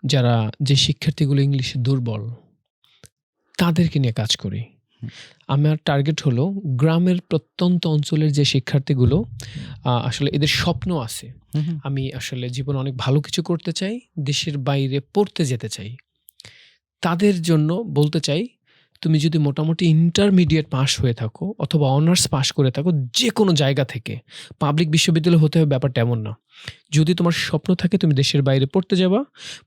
যারা যে শিক্ষার্থীগুলো ইংলিশে দুর্বল তাদেরকে নিয়ে কাজ করি। আমার টার্গেট হলো গ্রামের প্রত্যন্ত অঞ্চলের যে শিক্ষার্থীগুলো আসলে এদের স্বপ্ন আছে, আমি আসলে জীবনে অনেক ভালো কিছু করতে চাই, দেশের বাইরে পড়তে যেতে চাই, তাদের জন্য বলতে চাই তুমি যদি মোটামুটি ইন্টারমিডিয়েট পাস হয়ে থাকো অথবা অনার্স পাস করে থাকো, যে কোনো জায়গা থেকে, পাবলিক বিশ্ববিদ্যালয় হতে হবে ব্যাপারটা এমন না, যদি তোমার স্বপ্ন থাকে তুমি দেশের বাইরে পড়তে যাবা,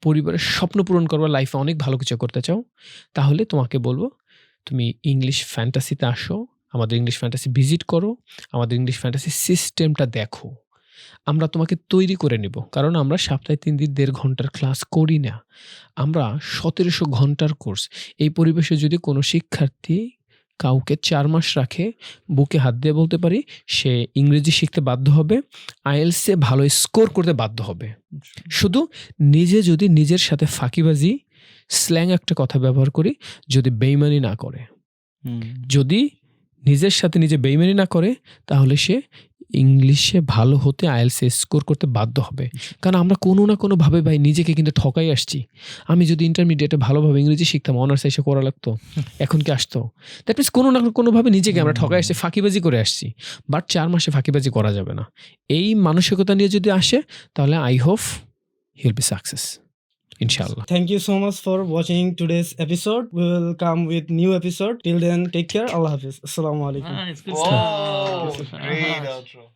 পরিবারের স্বপ্ন পূরণ করবা, লাইফে অনেক ভালো কিছু করতে চাও, তাহলে তোমাকে বলবো তুমি ইংলিশ ফ্যান্টাসিতে আসো, আমাদের ইংলিশ ফ্যান্টাসি ভিজিট করো, আমাদের ইংলিশ ফ্যান্টাসি সিস্টেমটা দেখো, আমরা তোমাকে তৈরি করে নিব। কারণ আমরা সপ্তাহে 3 দিন 1.5 ঘন্টার ক্লাস করি না, আমরা 1700 ঘন্টার কোর্স। এই পরিবেশে যদি কোনো শিক্ষার্থী কাউকে 4 মাস রাখে, বুকে হাত দিয়ে বলতে পারি সে ইংরেজি শিখতে বাধ্য হবে, আইএলটিএসে ভালো স্কোর করতে বাধ্য হবে। শুধু নিজে যদি নিজের সাথে ফাঁকিবাজি, স্ল্যাং একটা কথা ব্যবহার করি, যদি বেইমানি না করে, যদি নিজের সাথে নিজে বেইমানি না করে, তাহলে সে ইংলিশে ভালো হতে আইএলটিএসে স্কোর করতে বাধ্য হবে। কারণ আমরা কোনো না কোনোভাবে ভাই নিজেকে কিন্তু ঠকাই আসছি। আমি যদি ইন্টারমিডিয়েটে ভালোভাবে ইংরেজি শিখতাম, অনার্স এসে করা লাগতো, এখন কি আসতো? দ্যাট মিনস কোনো না কোনোভাবে নিজেকে আমরা ঠকাই আসছি, ফাঁকিবাজি করে আসছি। বাট 4 মাসে ফাঁকিবাজি করা যাবে না। এই মানসিকতা নিয়ে যদি আসে, তাহলে I hope he will be success. ইনশাআল্লাহ। Thank you so much for watching today's episode. We will come with new episode. Till then, take care. Allah Hafiz. Assalamu alaikum. Nice, good Oh, stuff. great outro.